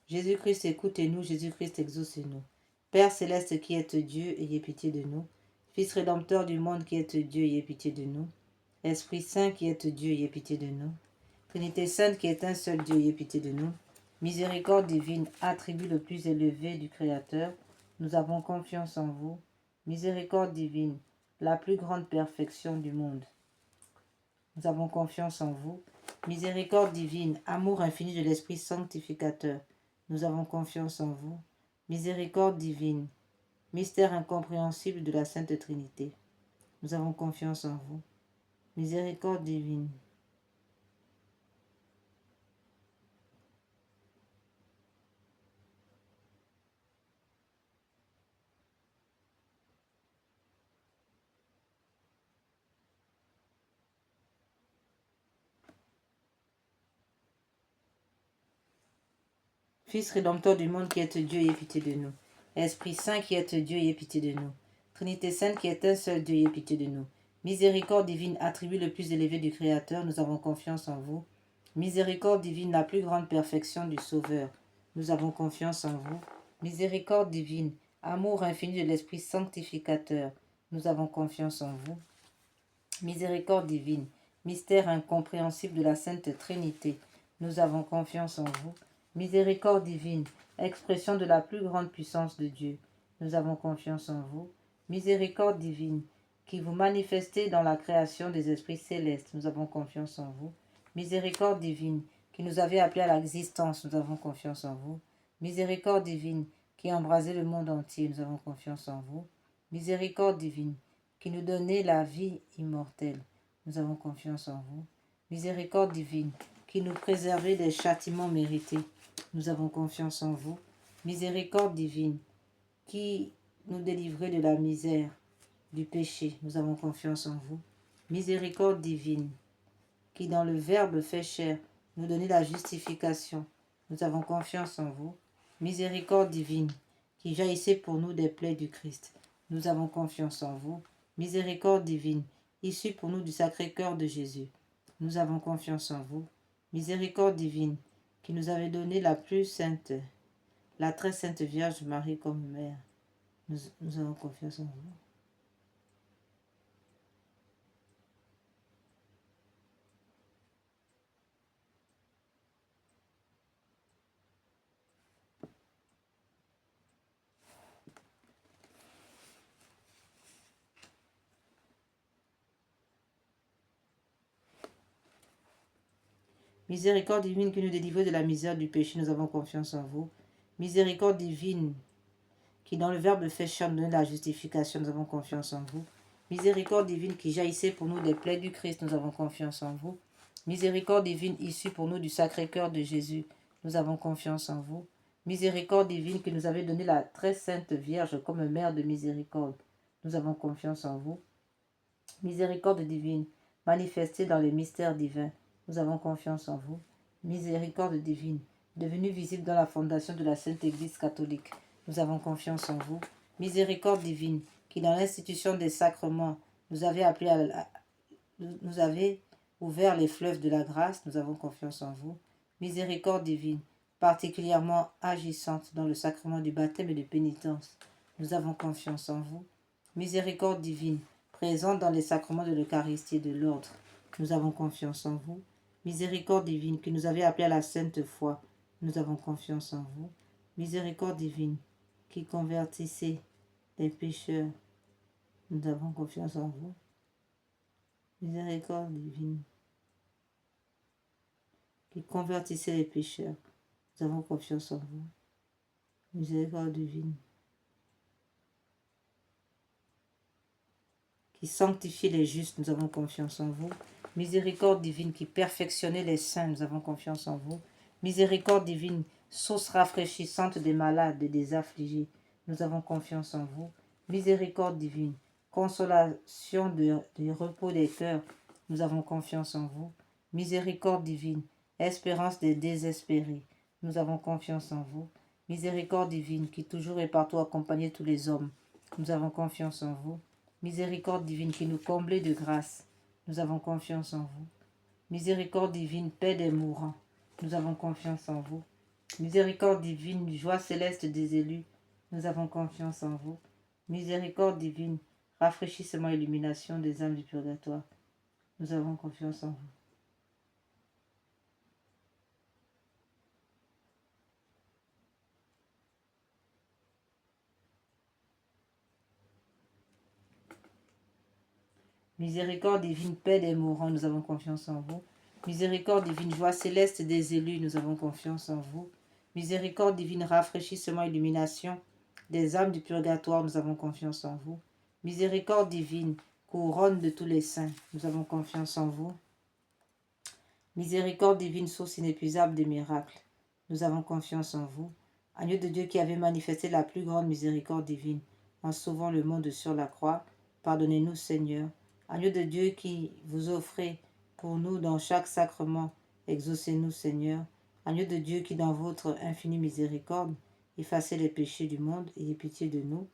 Jésus-Christ, écoutez-nous. Jésus-Christ, exaucez-nous. Père céleste qui êtes Dieu, ayez pitié de nous. Fils rédempteur du monde qui êtes Dieu, ayez pitié de nous. Esprit Saint qui êtes Dieu, ayez pitié de nous. Trinité Sainte qui est un seul Dieu, ayez pitié de nous. Miséricorde divine, attribut le plus élevé du Créateur, nous avons confiance en vous. Miséricorde divine, la plus grande perfection du monde, nous avons confiance en vous. Miséricorde divine, amour infini de l'Esprit sanctificateur, nous avons confiance en vous. Miséricorde divine, mystère incompréhensible de la Sainte Trinité, nous avons confiance en vous. Miséricorde divine. Fils rédempteur du monde qui êtes Dieu, ayez pitié de nous. Esprit Saint qui êtes Dieu, ayez pitié de nous. Trinité Sainte qui est un seul Dieu, ayez pitié de nous. Miséricorde divine, attribut le plus élevé du Créateur, nous avons confiance en vous. Miséricorde divine, la plus grande perfection du Sauveur, nous avons confiance en vous. Miséricorde divine, amour infini de l'Esprit sanctificateur, nous avons confiance en vous. Miséricorde divine, mystère incompréhensible de la Sainte Trinité, nous avons confiance en vous. Miséricorde divine, expression de la plus grande puissance de Dieu, nous avons confiance en vous. Miséricorde divine, qui vous manifestez dans la création des esprits célestes, nous avons confiance en vous. Miséricorde divine, qui nous avez appelés à l'existence, nous avons confiance en vous. Miséricorde divine, qui embrasez le monde entier, nous avons confiance en vous. Miséricorde divine, qui nous donnez la vie immortelle, nous avons confiance en vous. Miséricorde divine, qui nous préservez des châtiments mérités, nous avons confiance en vous. Miséricorde divine, qui nous délivrez de la misère, du péché, nous avons confiance en vous. Miséricorde divine, qui dans le Verbe fait chair, nous donnez la justification, nous avons confiance en vous. Miséricorde divine, qui jaillissez pour nous des plaies du Christ, nous avons confiance en vous. Miséricorde divine, issue pour nous du Sacré-Cœur de Jésus, nous avons confiance en vous. Miséricorde divine, qui nous avez donné la plus sainte, la très sainte Vierge Marie comme mère, nous avons confiance en vous. Miséricorde divine qui nous délivre de la misère du péché, nous avons confiance en vous. Miséricorde divine qui dans le Verbe fait chair nous donne la justification, nous avons confiance en vous. Miséricorde divine qui jaillissait pour nous des plaies du Christ, nous avons confiance en vous. Miséricorde divine issue pour nous du Sacré-Cœur de Jésus, nous avons confiance en vous. Miséricorde divine qui nous avait donné la très sainte Vierge comme mère de miséricorde, nous avons confiance en vous. Miséricorde divine manifestée dans les mystères divins, nous avons confiance en vous. Miséricorde divine, devenue visible dans la fondation de la Sainte Église catholique, nous avons confiance en vous. Miséricorde divine, qui dans l'institution des sacrements nous avez appelés nous avez ouvert les fleuves de la grâce, nous avons confiance en vous. Miséricorde divine, particulièrement agissante dans le sacrement du baptême et de pénitence, nous avons confiance en vous. Miséricorde divine, présente dans les sacrements de l'Eucharistie et de l'ordre, nous avons confiance en vous. Miséricorde divine, qui nous avez appelés à la sainte foi, nous avons confiance en vous. Miséricorde divine, qui convertissez les pécheurs, nous avons confiance en vous. Miséricorde divine, qui convertissez les pécheurs, nous avons confiance en vous. Miséricorde divine, qui sanctifie les justes, nous avons confiance en vous. Miséricorde divine, qui perfectionnez les saints, nous avons confiance en vous. Miséricorde divine, source rafraîchissante des malades et des affligés, nous avons confiance en vous. Miséricorde divine, consolation du repos des cœurs, nous avons confiance en vous. Miséricorde divine, espérance des désespérés, nous avons confiance en vous. Miséricorde divine, qui toujours et partout accompagnez tous les hommes, nous avons confiance en vous. Miséricorde divine, qui nous comblez de grâce, nous avons confiance en vous. Miséricorde divine, paix des mourants, nous avons confiance en vous. Miséricorde divine, joie céleste des élus, nous avons confiance en vous. Miséricorde divine, rafraîchissement et illumination des âmes du purgatoire, nous avons confiance en vous. Miséricorde divine, paix des mourants, nous avons confiance en vous. Miséricorde divine, joie céleste des élus, nous avons confiance en vous. Miséricorde divine, rafraîchissement et illumination des âmes du purgatoire, nous avons confiance en vous. Miséricorde divine, couronne de tous les saints, nous avons confiance en vous. Miséricorde divine, source inépuisable des miracles, nous avons confiance en vous. Agneau de Dieu qui avait manifesté la plus grande miséricorde divine en sauvant le monde sur la croix, pardonnez-nous Seigneur. Agneau de Dieu qui vous offrez pour nous dans chaque sacrement, exaucez-nous Seigneur. Agneau de Dieu qui dans votre infinie miséricorde effacez les péchés du monde, ayez pitié de nous.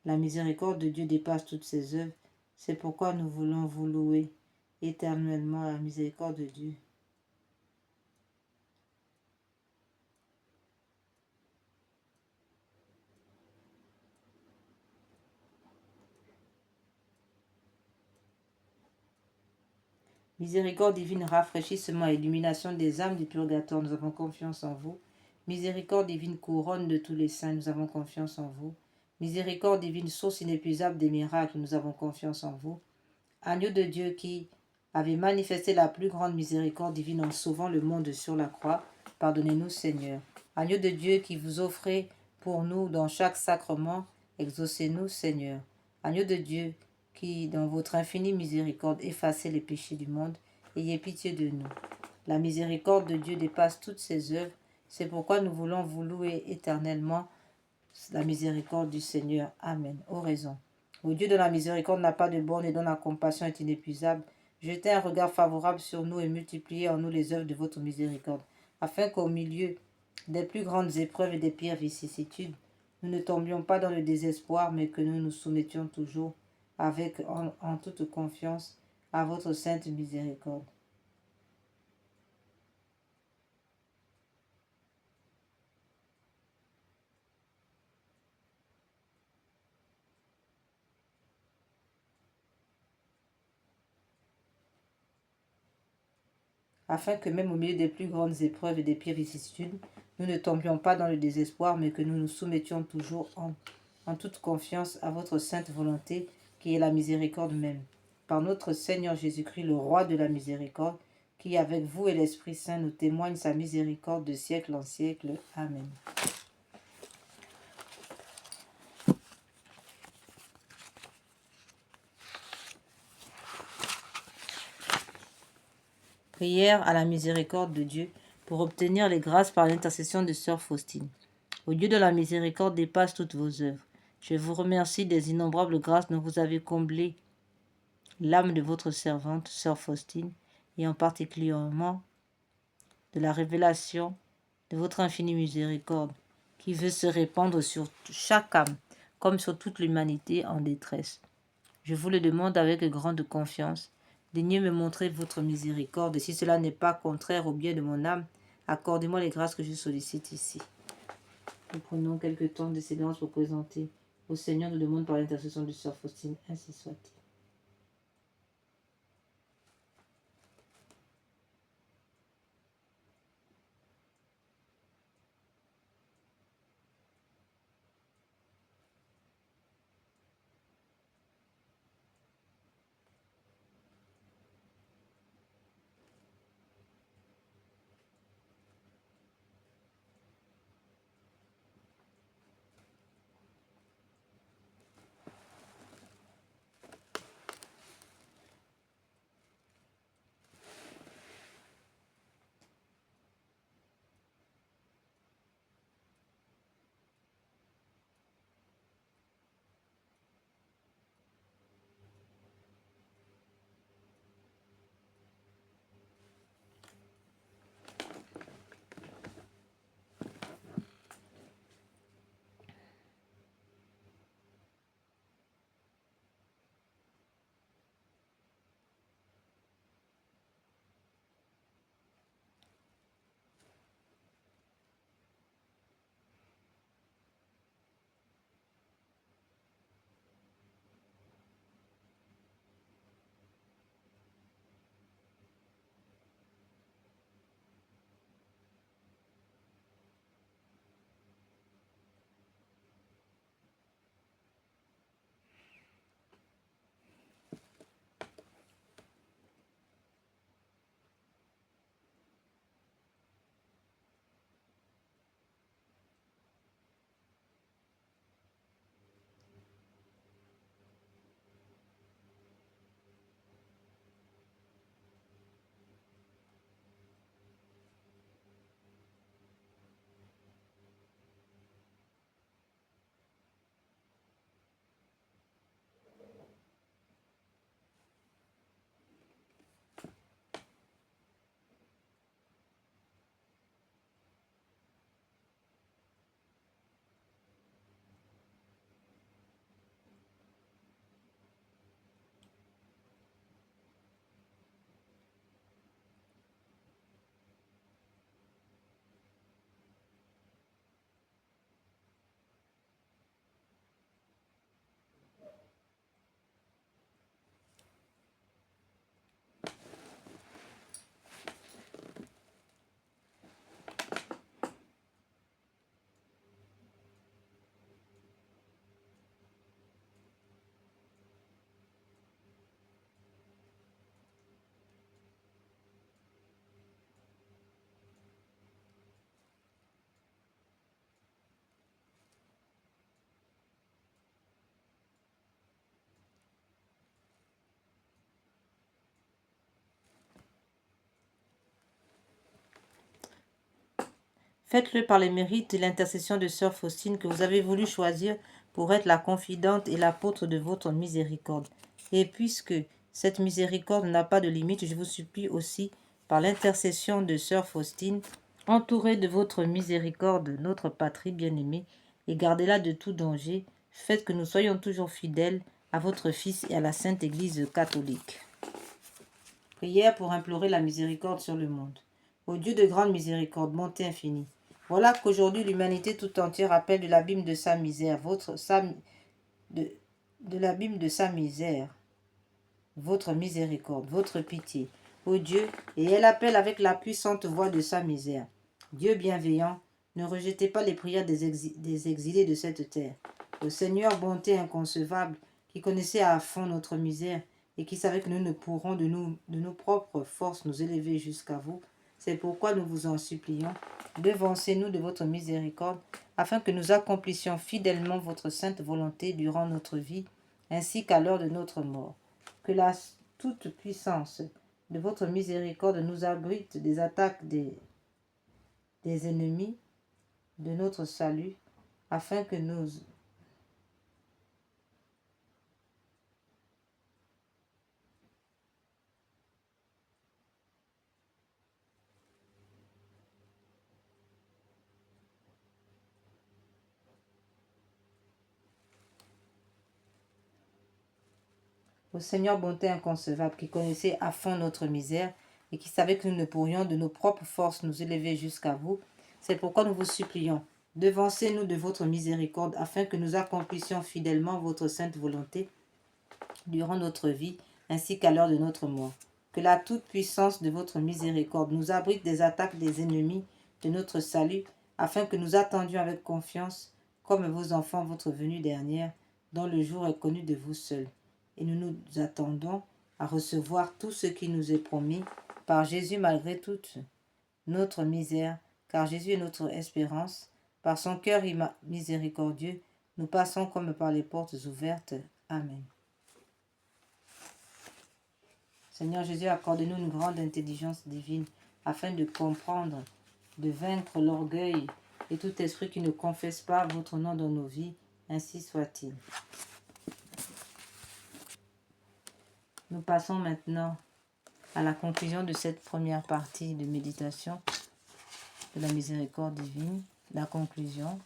La miséricorde de Dieu dépasse toutes ses œuvres, c'est pourquoi nous voulons vous louer éternellement la miséricorde de Dieu. Miséricorde divine, rafraîchissement et illumination des âmes du purgatoire, nous avons confiance en vous. Miséricorde divine, couronne de tous les saints, nous avons confiance en vous. Miséricorde divine, source inépuisable des miracles, nous avons confiance en vous. Agneau de Dieu qui avait manifesté la plus grande miséricorde divine en sauvant le monde sur la croix, pardonnez-nous Seigneur. Agneau de Dieu qui vous offrez pour nous dans chaque sacrement, exaucez-nous Seigneur. Agneau de Dieu qui, dans votre infinie miséricorde, effacez les péchés du monde, ayez pitié de nous. La miséricorde de Dieu dépasse toutes ses œuvres, c'est pourquoi nous voulons vous louer éternellement la miséricorde du Seigneur. Amen. Oraison. Ô Dieu de la miséricorde n'a pas de borne et dont la compassion est inépuisable, jetez un regard favorable sur nous et multipliez en nous les œuvres de votre miséricorde, afin qu'au milieu des plus grandes épreuves et des pires vicissitudes, nous ne tombions pas dans le désespoir, mais que nous nous soumettions toujours avec en toute confiance à votre sainte miséricorde. Afin que même au milieu des plus grandes épreuves et des pires vicissitudes, nous ne tombions pas dans le désespoir, mais que nous nous soumettions toujours en toute confiance à votre sainte volonté, qui est la miséricorde même. Par notre Seigneur Jésus-Christ, le roi de la miséricorde, qui avec vous et l'Esprit Saint nous témoigne sa miséricorde de siècle en siècle. Amen. Prière à la miséricorde de Dieu pour obtenir les grâces par l'intercession de Sœur Faustine. Au Dieu de la miséricorde dépasse toutes vos œuvres. Je vous remercie des innombrables grâces dont vous avez comblé l'âme de votre servante, Sœur Faustine, et en particulièrement de la révélation de votre infinie miséricorde, qui veut se répandre sur chaque âme, comme sur toute l'humanité en détresse. Je vous le demande avec grande confiance, daignez me montrer votre miséricorde, et si cela n'est pas contraire au bien de mon âme, accordez-moi les grâces que je sollicite ici. Nous prenons quelques temps de silence pour présenter au Seigneur nous demande par l'intercession de Sœur Faustine, ainsi soit-il. Faites-le par les mérites et l'intercession de Sœur Faustine que vous avez voulu choisir pour être la confidente et l'apôtre de votre miséricorde. Et puisque cette miséricorde n'a pas de limite, je vous supplie aussi, par l'intercession de Sœur Faustine, entourez de votre miséricorde notre patrie bien-aimée et gardez-la de tout danger. Faites que nous soyons toujours fidèles à votre Fils et à la Sainte Église catholique. Prière pour implorer la miséricorde sur le monde. Ô Dieu de grande miséricorde, bonté infinie, voilà qu'aujourd'hui l'humanité tout entière appelle de l'abîme de sa misère, de l'abîme de sa misère, votre miséricorde, votre pitié, ô Dieu, et elle appelle avec la puissante voix de sa misère. Dieu bienveillant, ne rejetez pas les prières des exilés de cette terre. Ô Seigneur, bonté inconcevable, qui connaissait à fond notre misère, et qui savait que nous ne pourrons de nos propres forces nous élever jusqu'à vous, c'est pourquoi nous vous en supplions, devancez-nous de votre miséricorde, afin que nous accomplissions fidèlement votre sainte volonté durant notre vie, ainsi qu'à l'heure de notre mort. Que la toute-puissance de votre miséricorde nous abrite des attaques des ennemis de notre salut, afin que nous Au Seigneur bonté inconcevable, qui connaissait à fond notre misère et qui savait que nous ne pourrions de nos propres forces nous élever jusqu'à vous, c'est pourquoi nous vous supplions, devancez-nous de votre miséricorde afin que nous accomplissions fidèlement votre sainte volonté durant notre vie ainsi qu'à l'heure de notre mort. Que la toute-puissance de votre miséricorde nous abrite des attaques des ennemis de notre salut, afin que nous attendions avec confiance, comme vos enfants, votre venue dernière, dont le jour est connu de vous seuls. Et nous nous attendons à recevoir tout ce qui nous est promis par Jésus malgré toute notre misère, car Jésus est notre espérance. Par son cœur miséricordieux, nous passons comme par les portes ouvertes. Amen. Seigneur Jésus, accorde-nous une grande intelligence divine afin de comprendre, de vaincre l'orgueil et tout esprit qui ne confesse pas votre nom dans nos vies. Ainsi soit-il. Nous passons maintenant à la conclusion de cette première partie de méditation de la miséricorde divine. La conclusion.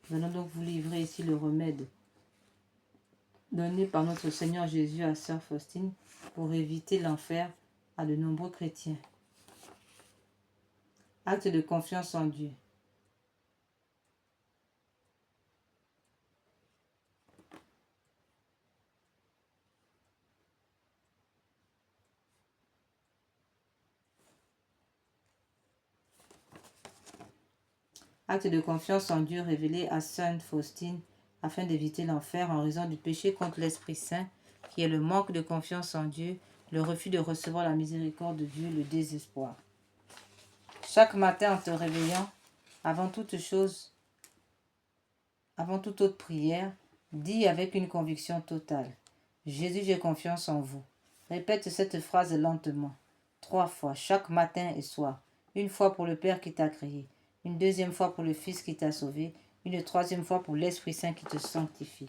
Nous allons donc vous livrer ici le remède donné par notre Seigneur Jésus à Sœur Faustine pour éviter l'enfer à de nombreux chrétiens. Acte de confiance en Dieu. Acte de confiance en Dieu révélé à Sainte Faustine afin d'éviter l'enfer en raison du péché contre l'Esprit Saint, qui est le manque de confiance en Dieu, le refus de recevoir la miséricorde de Dieu, le désespoir. Chaque matin en te réveillant, avant toute chose, avant toute autre prière, dis avec une conviction totale: Jésus, j'ai confiance en vous. Répète cette phrase lentement, 3 fois, chaque matin et soir. Une fois pour le Père qui t'a créé, une deuxième fois pour le Fils qui t'a sauvé, une troisième fois pour l'Esprit Saint qui te sanctifie.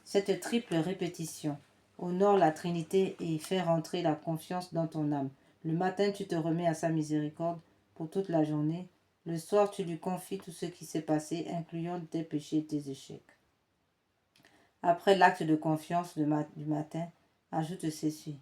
Cette triple répétition honore la Trinité et fait rentrer la confiance dans ton âme. Le matin, tu te remets à sa miséricorde pour toute la journée. Le soir, tu lui confies tout ce qui s'est passé, incluant tes péchés et tes échecs. Après l'acte de confiance du matin, ajoute ceci.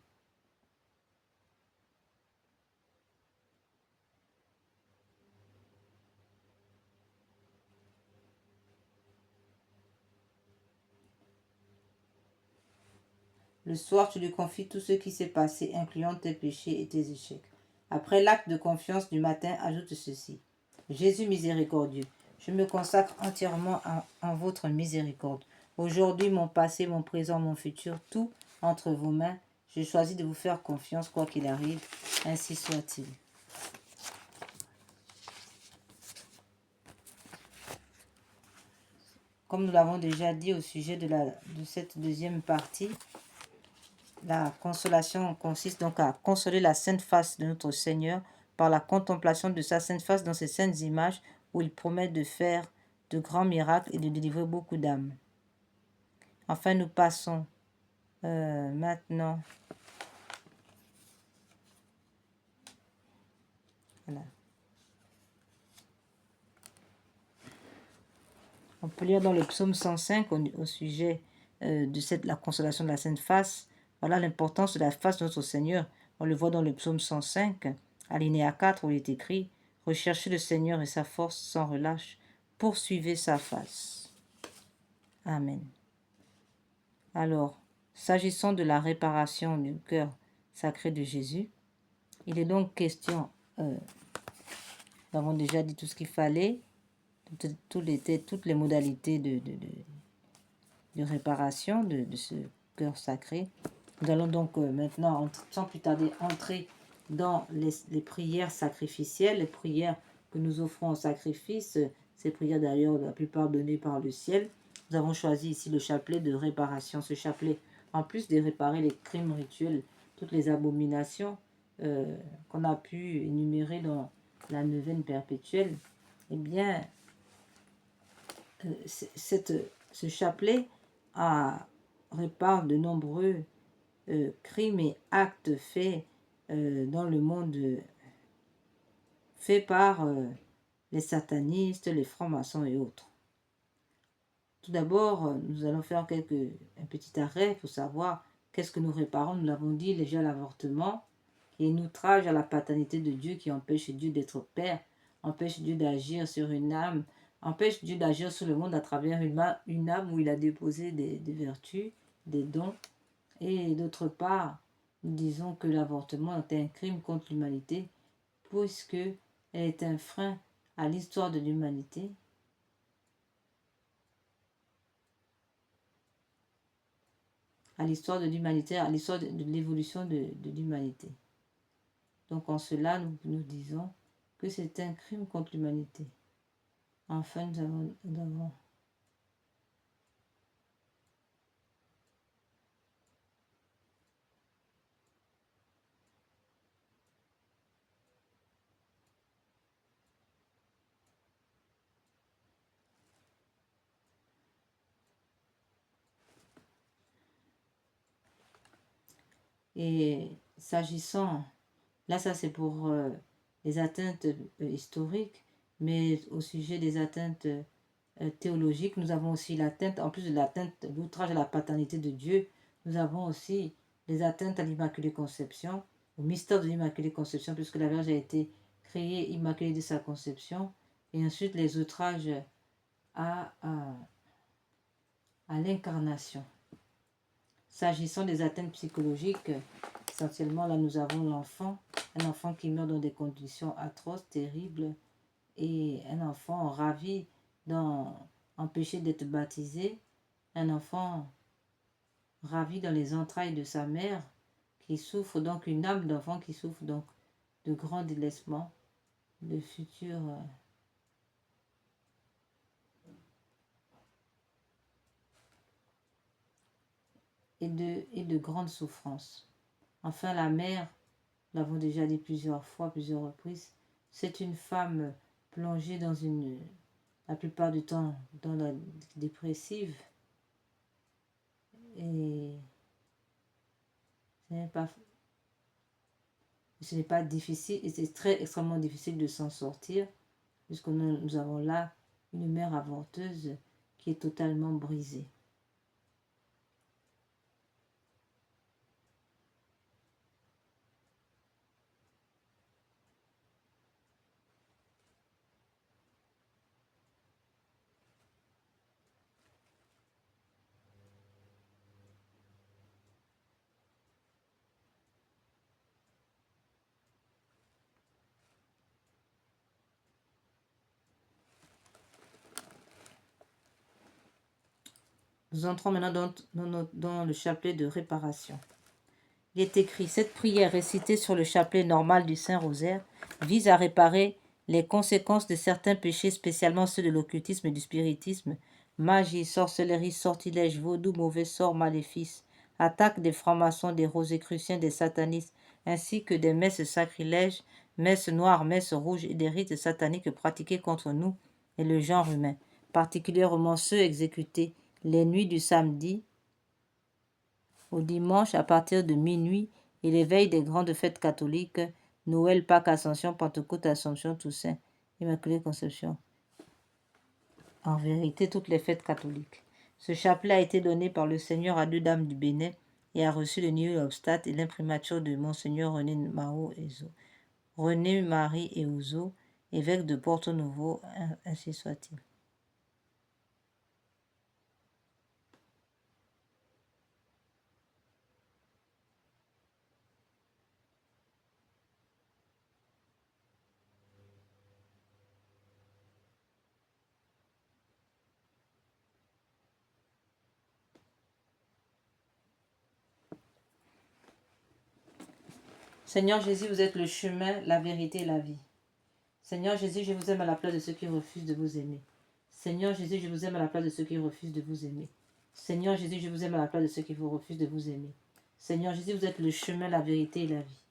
Le soir, tu lui confies tout ce qui s'est passé, incluant tes péchés et tes échecs. Après l'acte de confiance du matin, ajoute ceci. Jésus miséricordieux, je me consacre entièrement en votre miséricorde. Aujourd'hui, mon passé, mon présent, mon futur, tout entre vos mains. Je choisis de vous faire confiance, quoi qu'il arrive. Ainsi soit-il. Comme nous l'avons déjà dit au sujet de cette deuxième partie, la consolation consiste donc à consoler la sainte face de notre Seigneur par la contemplation de sa sainte face dans ces saintes images où il promet de faire de grands miracles et de délivrer beaucoup d'âmes. Enfin, nous passons maintenant. Voilà. On peut lire dans le psaume 105 au sujet de la consolation de la Sainte Face. Voilà l'importance de la face de notre Seigneur. On le voit dans le psaume 105, alinéa 4, où il est écrit « Recherchez le Seigneur et sa force sans relâche, poursuivez sa face. » Amen. Alors, s'agissant de la réparation du cœur sacré de Jésus, il est donc question, nous avons déjà dit tout ce qu'il fallait, toutes les modalités de réparation de ce cœur sacré. Nous allons donc maintenant, sans plus tarder, entrer dans les prières sacrificielles, les prières que nous offrons en sacrifice. Ces prières d'ailleurs, la plupart données par le ciel. Nous avons choisi ici le chapelet de réparation. Ce chapelet, en plus de réparer les crimes rituels, toutes les abominations qu'on a pu énumérer dans la neuvaine perpétuelle, eh bien, ce chapelet répare de nombreux crimes et actes faits dans le monde, faits par les satanistes, les francs-maçons et autres. Tout d'abord, nous allons faire un petit arrêt pour savoir qu'est-ce que nous réparons. Nous l'avons dit déjà, l'avortement, qui est un outrage à la paternité de Dieu, qui empêche Dieu d'être Père, empêche Dieu d'agir sur une âme, empêche Dieu d'agir sur le monde à travers une âme où il a déposé des vertus, des dons. Et d'autre part, nous disons que l'avortement est un crime contre l'humanité, puisque elle est un frein à l'histoire de l'humanité. À l'histoire de l'humanité, à l'histoire de l'évolution de l'humanité. Donc en cela, nous disons que c'est un crime contre l'humanité. Enfin, nous avons et s'agissant, là ça c'est pour les atteintes historiques, mais au sujet des atteintes théologiques, nous avons aussi l'atteinte, en plus de l'atteinte, l'outrage à la paternité de Dieu, nous avons aussi les atteintes à l'Immaculée Conception, au mystère de l'Immaculée Conception, puisque la Vierge a été créée immaculée de sa conception, et ensuite les outrages à l'incarnation. S'agissant des atteintes psychologiques, essentiellement là nous avons l'enfant, un enfant qui meurt dans des conditions atroces, terribles, et un enfant ravi empêché d'être baptisé, un enfant ravi dans les entrailles de sa mère, qui souffre donc, une âme d'enfant qui souffre donc de grands délaissements, de futurs et de grandes souffrances. Enfin, la mère, nous l'avons déjà dit plusieurs fois, plusieurs reprises, c'est une femme plongée dans la plupart du temps, dans la dépressive. Et ce n'est pas difficile, et c'est extrêmement difficile de s'en sortir, puisque nous avons là une mère avorteuse qui est totalement brisée. Nous entrons maintenant dans le chapelet de réparation. Il est écrit, cette prière récitée sur le chapelet normal du Saint-Rosaire vise à réparer les conséquences de certains péchés, spécialement ceux de l'occultisme et du spiritisme, magie, sorcellerie, sortilège, vaudou, mauvais sort, maléfice, attaque des francs-maçons, des rosicruciens, des satanistes, ainsi que des messes sacrilèges, messes noires, messes rouges et des rites sataniques pratiqués contre nous et le genre humain, particulièrement ceux exécutés les nuits du samedi au dimanche à partir de minuit et les veilles des grandes fêtes catholiques, Noël, Pâques, Ascension, Pentecôte, Assomption, Toussaint, Immaculée Conception. En vérité, toutes les fêtes catholiques. Ce chapelet a été donné par le Seigneur à deux dames du Bénin et a reçu le niveau obstat et l'imprimature de Monseigneur René Marie Eouzo, évêque de Porto Novo, ainsi soit-il. Seigneur Jésus, vous êtes le chemin, la vérité et la vie. Seigneur Jésus, je vous aime à la place de ceux qui refusent de vous aimer. Seigneur Jésus, je vous aime à la place de ceux qui refusent de vous aimer. Seigneur Jésus, je vous aime à la place de ceux qui vous refusent de vous aimer. Seigneur Jésus, vous êtes le chemin, la vérité et la vie.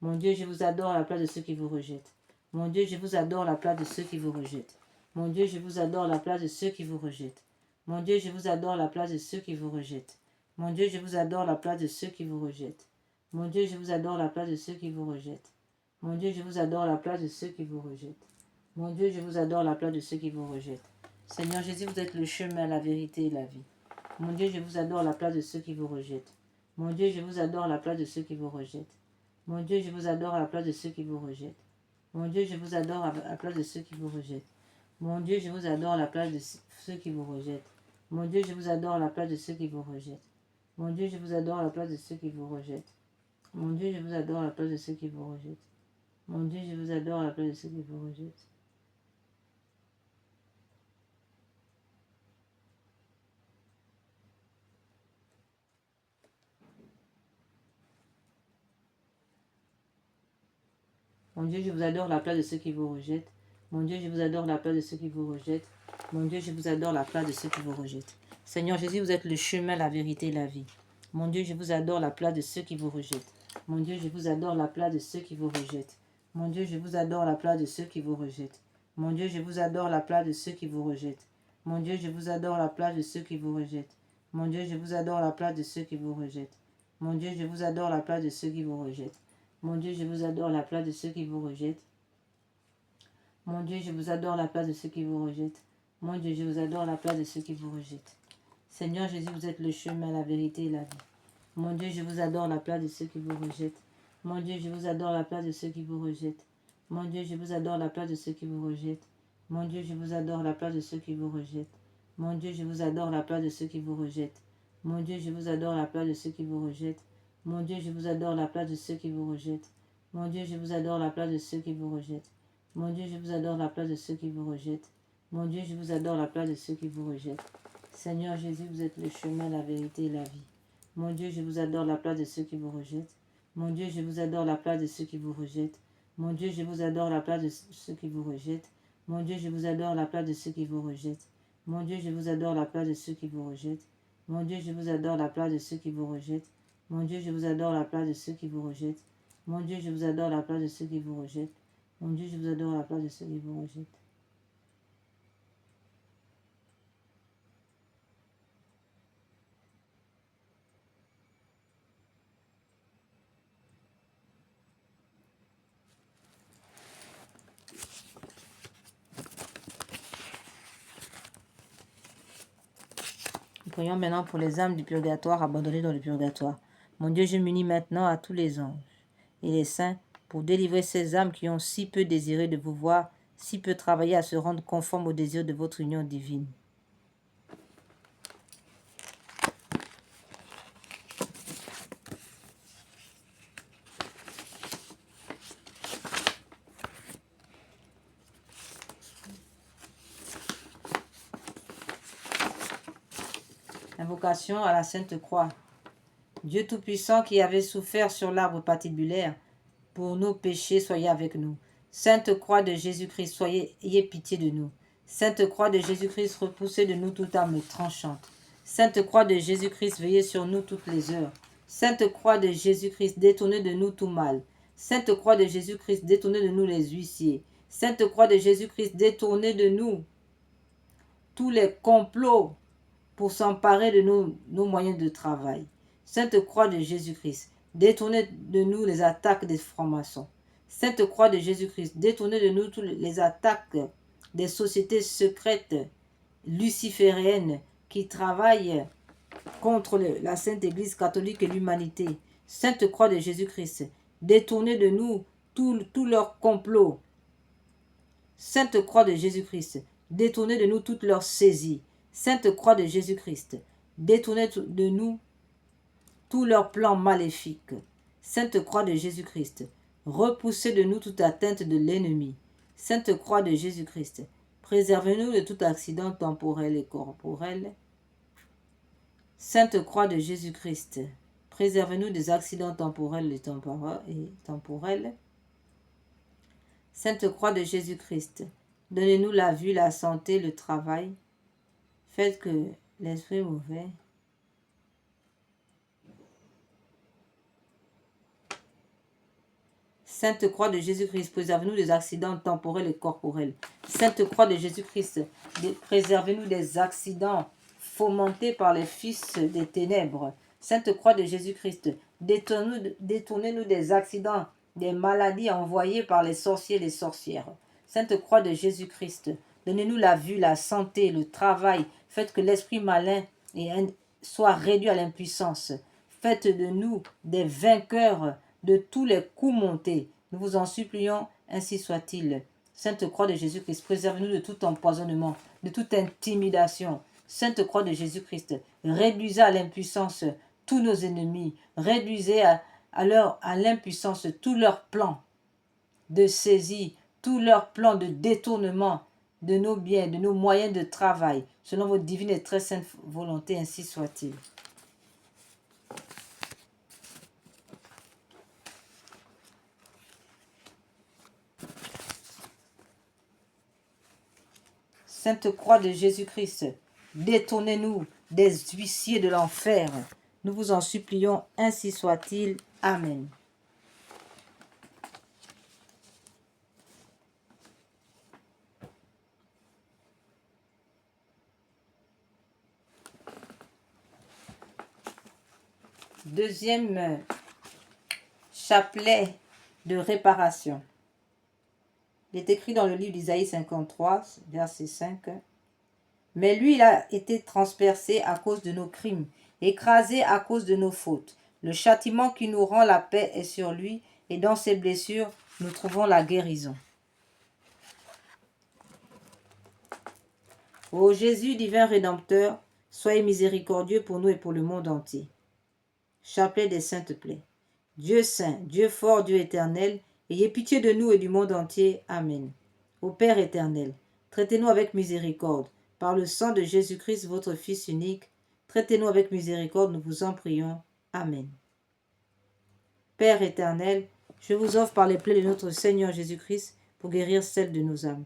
Mon Dieu, je vous adore à la place de ceux qui vous rejettent. Mon Dieu, je vous adore à la place de ceux qui vous rejettent. Mon Dieu, je vous adore à la place de ceux qui vous rejettent. Mon Dieu, je vous adore à la place de ceux qui vous rejettent. Mon Dieu, je vous adore à la place de ceux qui vous rejettent. Mon Dieu, je vous adore à la place de ceux qui vous rejettent. Mon Dieu, je vous adore à la place de ceux qui vous rejettent. Mon Dieu, je vous adore à la place de ceux qui vous rejettent. Seigneur Jésus, vous êtes le chemin, la vérité et la vie. Mon Dieu, je vous adore à la place de ceux qui vous rejettent. Mon Dieu, je vous adore à la place de ceux qui vous rejettent. Mon Dieu, je vous adore à la place de ceux qui vous rejettent. Mon Dieu, je vous adore à la place de ceux qui vous rejettent. Mon Dieu, je vous adore à la place de ceux qui vous rejettent. Mon Dieu, je vous adore à la place de ceux qui vous rejettent. Mon Dieu, je vous adore à la place de ceux qui vous rejettent. Mon Dieu, je vous adore à la place de ceux qui vous rejettent. Mon Dieu, je vous adore à la place de ceux qui vous rejettent. Mon Dieu, je vous adore à la place de ceux qui vous rejettent. Mon Dieu, je vous adore à la place de ceux qui vous rejettent. Mon Dieu, je vous adore à la place de ceux qui vous rejettent. Seigneur Jésus, vous êtes le chemin, la vérité et la vie. Mon Dieu, je vous adore à la place de ceux qui vous rejettent. Mon Dieu, je vous adore à la place de ceux qui vous rejettent. Mon Dieu, je vous adore à la place de ceux qui vous rejettent. Mon Dieu, je vous adore à la place de ceux qui vous rejettent. Mon Dieu, je vous adore à la place de ceux qui vous rejettent. Mon Dieu, je vous adore à la place de ceux qui vous rejettent. Mon Dieu, je vous adore à la place de ceux qui vous rejettent. Mon Dieu, je vous adore à la place de ceux qui vous rejettent. Mon Dieu, je vous adore à la place de ceux qui vous rejettent. Mon Dieu, je vous adore à la place de ceux qui vous rejettent. Seigneur Jésus, vous êtes le chemin, la vérité et la vie. Mon Dieu, je vous adore à la place de ceux qui vous rejettent. Mon Dieu, je vous adore à la place de ceux qui vous rejettent. Mon Dieu, je vous adore à la place de ceux qui vous rejettent. Mon Dieu, je vous adore à la place de ceux qui vous rejettent. Mon Dieu, je vous adore à la place de ceux qui vous rejettent. Mon Dieu, je vous adore à la place de ceux qui vous rejettent. Mon Dieu, je vous adore à la place de ceux qui vous rejettent. Mon Dieu, je vous adore à la place de ceux qui vous rejettent. Mon Dieu, je vous adore à la place de ceux qui vous rejettent. Mon Dieu, je vous adore à la place de ceux qui vous rejettent. Seigneur Jésus, vous êtes le chemin, la vérité et la vie. Mon Dieu, je vous adore à la place de ceux qui vous rejettent. Mon Dieu, je vous adore à la place de ceux qui vous rejettent. Mon Dieu, je vous adore à la place de ceux qui vous rejettent. Mon Dieu, je vous adore à la place de ceux qui vous rejettent. Mon Dieu, je vous adore à la place de ceux qui vous rejettent. Mon Dieu, je vous adore à la place de ceux qui vous rejettent. Mon Dieu, je vous adore à la place de ceux qui vous rejettent. Mon Dieu, je vous adore à la place de ceux qui vous rejettent. Mon Dieu, je vous adore à la place de ceux qui vous rejettent. Prions maintenant pour les âmes du purgatoire abandonnées dans le purgatoire. Mon Dieu, je m'unis maintenant à tous les anges et les saints pour délivrer ces âmes qui ont si peu désiré de vous voir, si peu travaillé à se rendre conformes au désir de votre union divine. Invocation à la Sainte Croix. Dieu Tout-Puissant qui avait souffert sur l'arbre patibulaire, pour nos péchés, soyez avec nous. Sainte Croix de Jésus-Christ, ayez pitié de nous. Sainte Croix de Jésus-Christ, repoussez de nous toute âme tranchante. Sainte croix de Jésus-Christ, veillez sur nous toutes les heures. Sainte croix de Jésus-Christ, détournez de nous tout mal. Sainte croix de Jésus-Christ, détournez de nous les huissiers. Sainte croix de Jésus-Christ, détournez de nous tous les complots pour s'emparer de nos moyens de travail. Sainte croix de Jésus-Christ, détournez de nous les attaques des francs-maçons. Sainte croix de Jésus-Christ, détournez de nous toutes les attaques des sociétés secrètes lucifériennes qui travaillent contre la Sainte Église catholique et l'humanité. Sainte croix de Jésus-Christ, détournez de nous tous leurs complots. Sainte croix de Jésus-Christ, détournez de nous toutes leurs saisies. Sainte croix de Jésus-Christ, détournez de nous tous leurs plans maléfiques. Sainte croix de Jésus-Christ, repoussez de nous toute atteinte de l'ennemi. Sainte croix de Jésus-Christ, préservez-nous de tout accident temporel et corporel. Sainte croix de Jésus-Christ, préservez-nous des accidents temporels et temporels. Sainte croix de Jésus-Christ, donnez-nous la vue, la santé, le travail. Faites que l'esprit mauvais Sainte croix de Jésus-Christ, préservez-nous des accidents temporels et corporels. Sainte croix de Jésus-Christ, préservez-nous des accidents fomentés par les fils des ténèbres. Sainte croix de Jésus-Christ, détournez-nous des accidents, des maladies envoyées par les sorciers et les sorcières. Sainte croix de Jésus-Christ, donnez-nous la vue, la santé, le travail. Faites que l'esprit malin soit réduit à l'impuissance. Faites de nous des vainqueurs de tous les coups montés. Nous vous en supplions, ainsi soit-il. Sainte croix de Jésus-Christ, préservez-nous de tout empoisonnement, de toute intimidation. Sainte croix de Jésus-Christ, réduisez à l'impuissance tous nos ennemis. Réduisez à l'impuissance tous leurs plans de saisie, tous leurs plans de détournement de nos biens, de nos moyens de travail. Selon votre divine et très sainte volonté, ainsi soit-il. Sainte croix de Jésus-Christ, détournez-nous des huissiers de l'enfer. Nous vous en supplions, ainsi soit-il. Amen. Deuxième chapelet de réparation. Il est écrit dans le livre d'Isaïe 53, verset 5. Mais lui, il a été transpercé à cause de nos crimes, écrasé à cause de nos fautes. Le châtiment qui nous rend la paix est sur lui, et dans ses blessures, nous trouvons la guérison. Ô Jésus, divin Rédempteur, soyez miséricordieux pour nous et pour le monde entier. Chapelet des saintes plaies. Dieu saint, Dieu fort, Dieu éternel, ayez pitié de nous et du monde entier. Amen. Ô Père éternel, traitez-nous avec miséricorde. Par le sang de Jésus-Christ, votre Fils unique, traitez-nous avec miséricorde, nous vous en prions. Amen. Père éternel, je vous offre par les plaies de notre Seigneur Jésus-Christ pour guérir celles de nos âmes.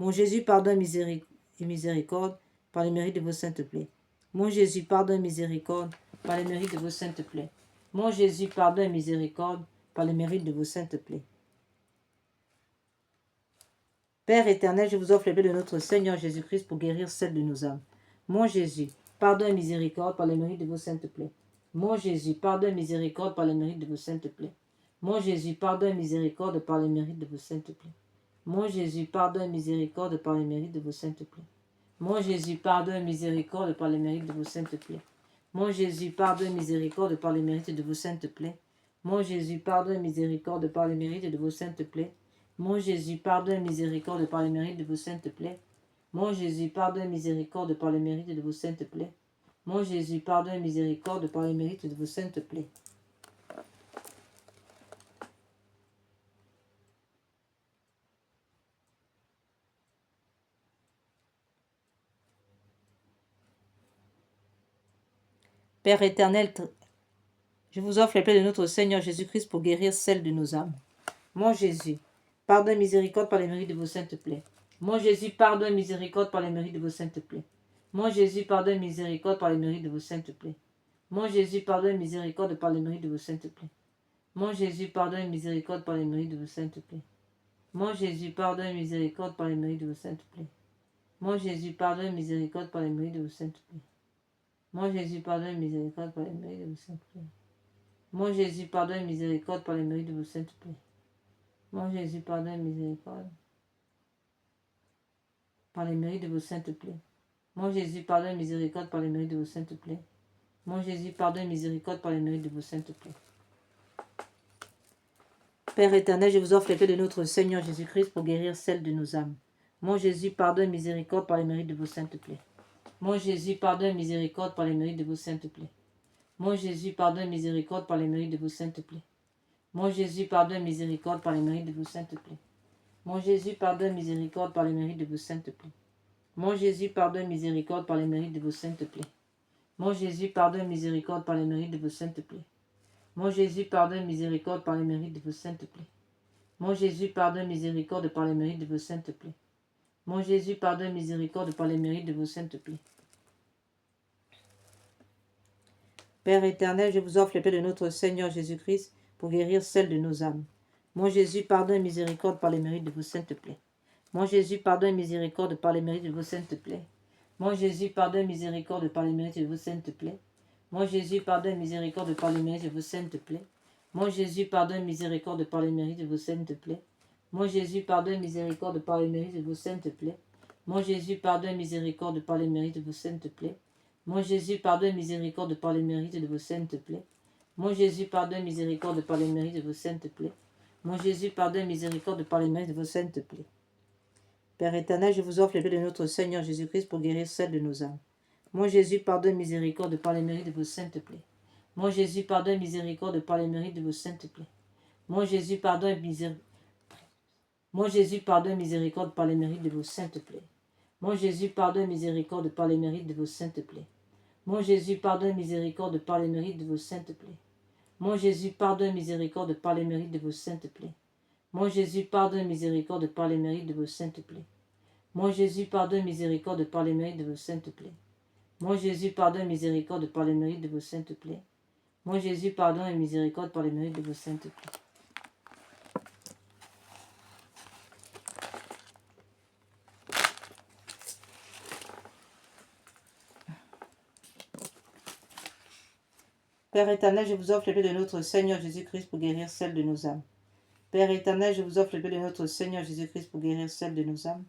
Mon Jésus, pardonne et miséricorde par les mérites de vos saintes plaies. Mon Jésus, pardonne et miséricorde par les mérites de vos saintes plaies. Mon Jésus, pardonne et miséricorde par les mérites de vos saintes plaies. Père éternel, je vous offre les plaies de notre Seigneur Jésus-Christ pour guérir celles de nos âmes. Mon Jésus, pardonne et miséricorde par les mérites de vos saintes plaies. Mon Jésus, pardonne et miséricorde par les mérites de vos saintes plaies. Mon Jésus, pardonne et miséricorde par les mérites de vos saintes plaies. Mon Jésus, pardonne et miséricorde par les mérites de vos saintes plaies. Mon Jésus, pardonne et miséricorde par les mérites de vos saintes plaies. Mon Jésus, pardonne et miséricorde par les mérites de vos saintes plaies. Mon Jésus, pardonne et miséricorde par les mérites de vos saintes plaies. Mon Jésus, pardonne et miséricorde par les mérites de vos saintes plaies. Mon Jésus, pardonne et miséricorde par les mérites de vos saintes plaies. Mon Jésus, pardonne et miséricorde par les mérites de vos saintes plaies. Père éternel, je vous offre les plaies de notre Seigneur Jésus-Christ pour guérir celles de nos âmes. Mon Jésus, pardonne et miséricorde par les mérites de vos saintes plaies. Mon Jésus, pardonne et miséricorde par les mérites de vos saintes plaies. Mon Jésus, pardonne miséricorde par les mérites de vos saintes plaies. Mon Jésus, pardonne miséricorde par les mérites de vos saintes plaies. Mon Jésus, pardonne miséricorde par les mérites de vos saintes plaies. Mon Jésus, pardonne miséricorde par les mérites de vos saintes plaies. Mon Jésus, pardonne miséricorde par les mérites de vos saintes plaies. Mon Jésus, pardonne miséricorde par les mérites de vos saintes plaies. Mon Jésus, pardonne miséricorde par les mérites de vos saintes plaies. Mon Jésus, pardonne miséricorde par les mérites de vos saintes plaies. Mon Jésus, pardonne miséricorde par les mérites de vos saintes plaies. Mon Jésus, pardonne miséricorde par les mérites de vos saintes plaies. Père éternel, je vous offre les plaies de notre Seigneur Jésus-Christ pour guérir celles de nos âmes. Mon Jésus, pardonne miséricorde par les mérites de vos saintes plaies. Mon Jésus, pardonne miséricorde par les mérites de vos saintes plaies. Mon Jésus, pardonne miséricorde par les mérites de vos saintes plaies. Mon Jésus, pardonne miséricorde par les mérites de vos saintes plaies. Mon Jésus, pardonne miséricorde par les mérites de vos saintes plaies. Mon Jésus, pardonne miséricorde par les mérites de vos saintes plaies. Mon Jésus, pardonne miséricorde par les mérites de vos saintes plaies. Mon Jésus, pardonne miséricorde par les mérites de vos saintes plaies. Mon Jésus, pardonne miséricorde par les mérites de vos saintes plaies. Mon Jésus, pardonne miséricorde par les mérites de vos saintes plaies. Père éternel, je vous offre les plaies de notre Seigneur Jésus-Christ pour guérir celles de nos âmes. Mon Jésus, pardonne miséricorde par les mérites de vos saintes plaies. Mon Jésus, pardonne miséricorde par les mérites de vos saintes plaies. Mon Jésus, pardonne miséricorde par les mérites de vos saintes plaies. Mon Jésus, pardonne miséricorde par les mérites de vos saintes plaies. Mon Jésus, pardonne miséricorde par les mérites de vos saintes plaies. Mon Jésus, pardonne miséricorde par les mérites de vos saintes plaies. Mon Jésus, pardonne miséricorde par les mérites de vos saintes plaies. Mon Jésus, pardonne miséricorde par les mérites de vos saintes plaies. Mon Jésus, pardonne miséricorde par les mérites de vos saintes plaies. Mon Jésus, pardonne miséricorde par les mérites de vos saintes plaies. Père éternel, je vous offre les plaies de notre Seigneur Jésus-Christ pour guérir celles de nos âmes. Mon Jésus, pardonne miséricorde par les mérites de vos saintes plaies. Mon Jésus, pardonne miséricorde par les mérites de vos saintes plaies. Mon Jésus, pardonne miséricorde. Mon Jésus, pardonne miséricorde par les mérites de vos saintes plaies. Mon Jésus, pardonne miséricorde par les mérites de vos saintes plaies. Mon Jésus, pardonne miséricorde par les mérites de vos saintes plaies. Mon Jésus, pardonne miséricorde par les mérites de vos saintes plaies. Mon Jésus, pardonne miséricorde par les mérites de vos saintes plaies. Mon Jésus, pardonne miséricorde par les mérites de vos saintes plaies. Mon Jésus, pardonne miséricorde par les mérites de vos saintes plaies. Mon Jésus, pardonne et miséricorde par les mérites de vos saintes plaies. Père éternel, je vous offre les plaies de notre Seigneur Jésus-Christ pour guérir celles de nos âmes. Père éternel, je vous offre les plaies de notre Seigneur Jésus-Christ pour guérir celles de nos âmes.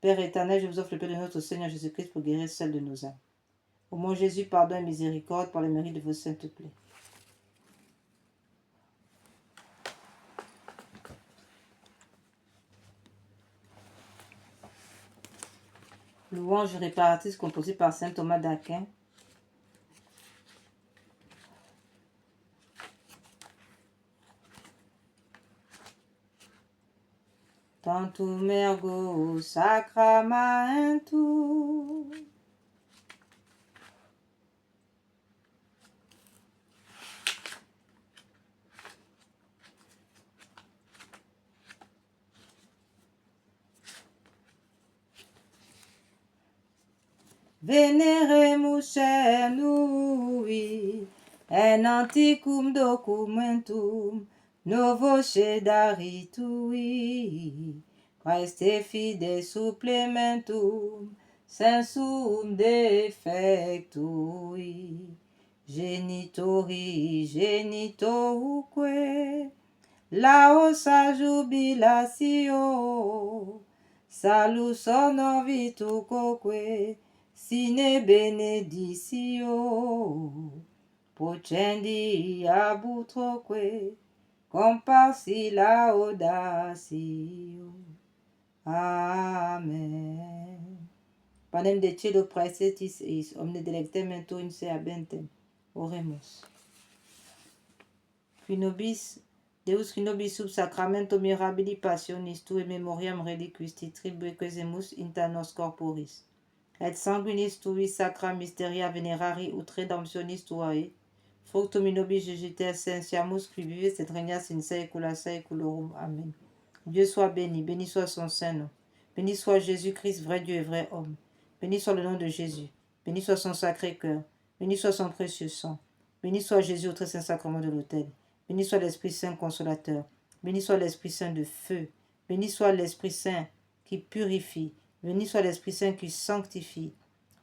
Père éternel, je vous offre les plaies de notre Seigneur Jésus-Christ pour guérir celles de nos âmes. Ô mon Jésus, pardon et miséricorde par les mérites de vos saintes plaies. Louange réparatrice composée par saint Thomas d'Aquin. Tantum ergo sacramentum. Veneremus cernui, en antiquum documentum, novo cedaritui, Praeste fide supplementum, sensum defectui, genitori genitoruque, laosa jubilatio, salus honor vitucoque, sine beneditio, procendi abutroque, comparsi laudatio. Amen. Panem de cielo praesetis eis, omne delectem in tuum se habentem. Oremus. Qui nobis, Deus qui nobis sub sacramento mirabili passionis tue memoriam reliquis tribuque quesemus inter nos corporis. Et sanguinis tui sacra mysteria venerari ut redemptionis tuae, fructum in nobis jejite essentiamus qui vives et regnas in saecula saeculorum. Amen. Dieu soit béni, béni soit son Saint-Nom. Béni soit Jésus-Christ, vrai Dieu et vrai homme. Béni soit le nom de Jésus. Béni soit son sacré cœur. Béni soit son précieux sang. Béni soit Jésus au très saint sacrement de l'autel. Béni soit l'Esprit Saint consolateur. Béni soit l'Esprit Saint de feu. Béni soit l'Esprit Saint qui purifie. Béni soit l'Esprit Saint qui sanctifie.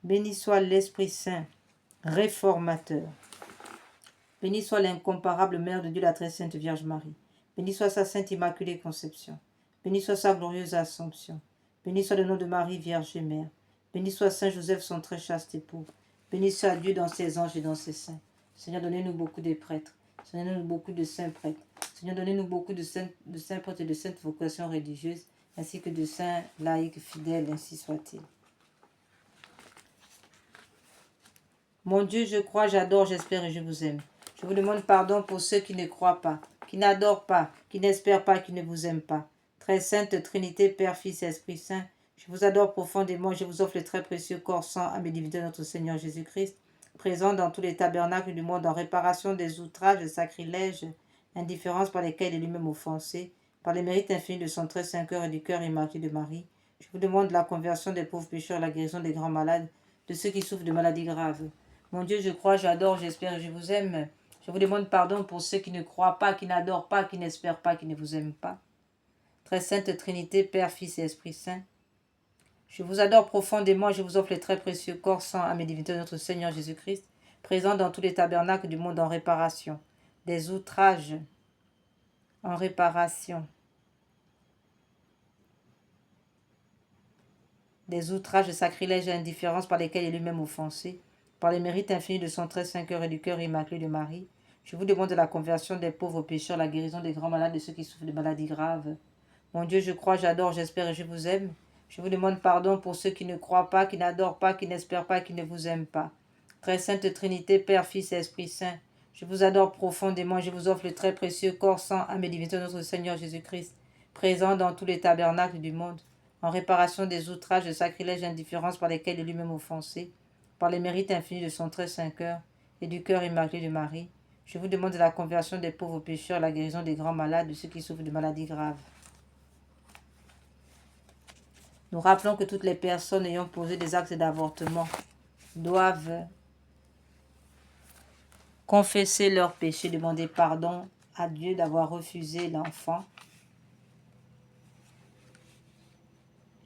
Béni soit l'Esprit Saint réformateur. Béni soit l'incomparable Mère de Dieu, la très sainte Vierge Marie. Béni soit sa sainte immaculée conception. Béni soit sa glorieuse assomption. Béni soit le nom de Marie, Vierge et Mère. Béni soit Saint Joseph, son très chaste époux. Béni soit Dieu dans ses anges et dans ses saints. Seigneur, donnez-nous beaucoup de prêtres. Seigneur, donnez-nous beaucoup de saints prêtres. Seigneur, donnez-nous beaucoup de saints prêtres et de saintes vocations religieuses, ainsi que de saints laïcs fidèles, ainsi soit-il. Mon Dieu, je crois, j'adore, j'espère et je vous aime. Je vous demande pardon pour ceux qui ne croient pas, qui n'adorent pas, qui n'espèrent pas, qui ne vous aiment pas. Très sainte Trinité, Père, Fils et Esprit Saint, je vous adore profondément, je vous offre le très précieux corps, sang, âme et divinité de notre Seigneur Jésus-Christ, présent dans tous les tabernacles du monde en réparation des outrages, sacrilèges, indifférences par lesquels il est lui-même offensé, par les mérites infinis de son très saint cœur et du cœur immaculé de Marie. Je vous demande la conversion des pauvres pécheurs, la guérison des grands malades, de ceux qui souffrent de maladies graves. Mon Dieu, je crois, j'adore, j'espère et je vous aime. Je vous demande pardon pour ceux qui ne croient pas, qui n'adorent pas, qui n'espèrent pas, qui ne vous aiment pas. Très sainte Trinité, Père, Fils et Esprit Saint, je vous adore profondément, je vous offre les très précieux corps, sang, âme et divinité de notre Seigneur Jésus-Christ, présent dans tous les tabernacles du monde en réparation, des outrages, en réparation, des outrages, sacrilèges et indifférences par lesquels il est lui-même offensé, par les mérites infinis de son très saint cœur et du cœur immaculé de Marie. Je vous demande la conversion des pauvres pécheurs, la guérison des grands malades, de ceux qui souffrent de maladies graves. Mon Dieu, je crois, j'adore, j'espère et je vous aime. Je vous demande pardon pour ceux qui ne croient pas, qui n'adorent pas, qui n'espèrent pas, qui ne vous aiment pas. Très sainte Trinité, Père, Fils et Esprit Saint, je vous adore profondément, je vous offre le très précieux corps, sang, âme et divinité de notre Seigneur Jésus-Christ, présent dans tous les tabernacles du monde, en réparation des outrages, de sacrilèges et indifférences par lesquels il est lui-même offensé, par les mérites infinis de son très saint cœur et du cœur immaculé de Marie. Je vous demande la conversion des pauvres pécheurs, la guérison des grands malades, de ceux qui souffrent de maladies graves. Nous rappelons que toutes les personnes ayant posé des actes d'avortement doivent confesser leurs péchés, demander pardon à Dieu d'avoir refusé l'enfant,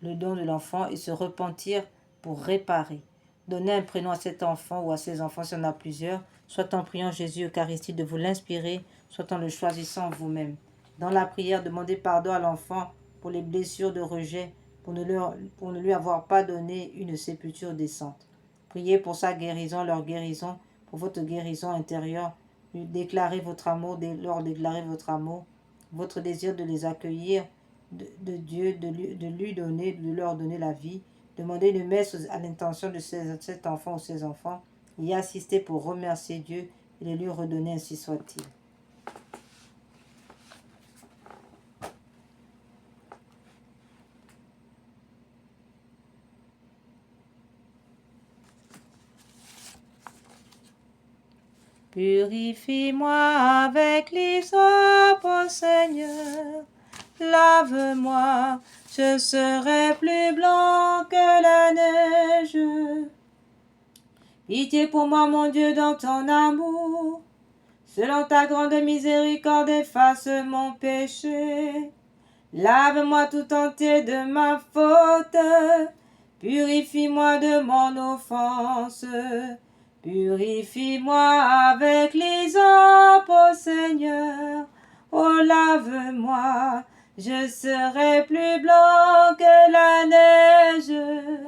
le don de l'enfant, et se repentir pour réparer. Donner un prénom à cet enfant ou à ses enfants si on a plusieurs, soit en priant Jésus Eucharistie de vous l'inspirer, soit en le choisissant vous-même. Dans la prière, demandez pardon à l'enfant pour les blessures de rejet, pour ne lui avoir pas donné une sépulture décente. Priez pour sa guérison, leur guérison, pour votre guérison intérieure. Déclarez votre amour, leur déclarez votre amour, votre désir de les accueillir, de Dieu, de lui donner, de leur donner la vie. Demandez une messe à l'intention de cet enfant ou ses enfants, y assister pour remercier Dieu et le lui redonner, ainsi soit-il. Purifie-moi avec l'hysope, ô Seigneur, lave-moi, je serai plus blanc que la neige. Pitié pour moi, mon Dieu, dans ton amour, selon ta grande miséricorde, efface mon péché. Lave-moi tout entier de ma faute, purifie-moi de mon offense. Purifie-moi avec l'hysope, ô Seigneur, oh lave-moi, je serai plus blanc que la neige.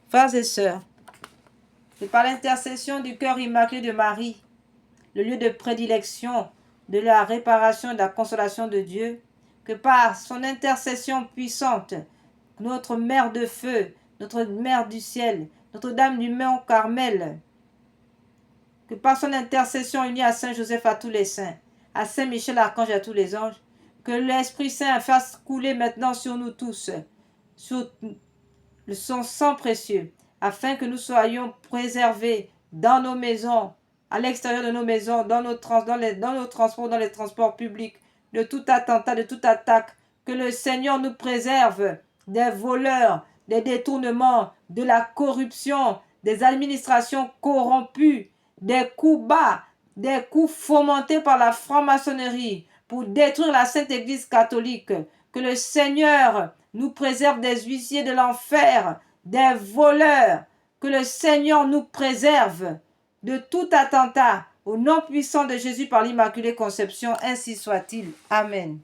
Frères et sœurs, c'est par l'intercession du cœur immaculé de Marie, le lieu de prédilection de la réparation et de la consolation de Dieu, que par son intercession puissante, notre Mère de feu, notre Mère du ciel, Notre-Dame du Mont Carmel, que par son intercession unie à Saint Joseph, à tous les saints, à Saint Michel, Archange et à tous les anges, que l'Esprit Saint fasse couler maintenant sur nous tous, sur son sang précieux, afin que nous soyons préservés dans nos maisons, à l'extérieur de nos maisons, dans nos transports, dans les transports publics, de tout attentat, de toute attaque, que le Seigneur nous préserve des voleurs, des détournements, de la corruption, des administrations corrompues, des coups bas, des coups fomentés par la franc-maçonnerie pour détruire la Sainte Église catholique. Que le Seigneur nous préserve des huissiers de l'enfer, des voleurs. Que le Seigneur nous préserve de tout attentat. Au nom puissant de Jésus par l'Immaculée Conception, ainsi soit-il. Amen.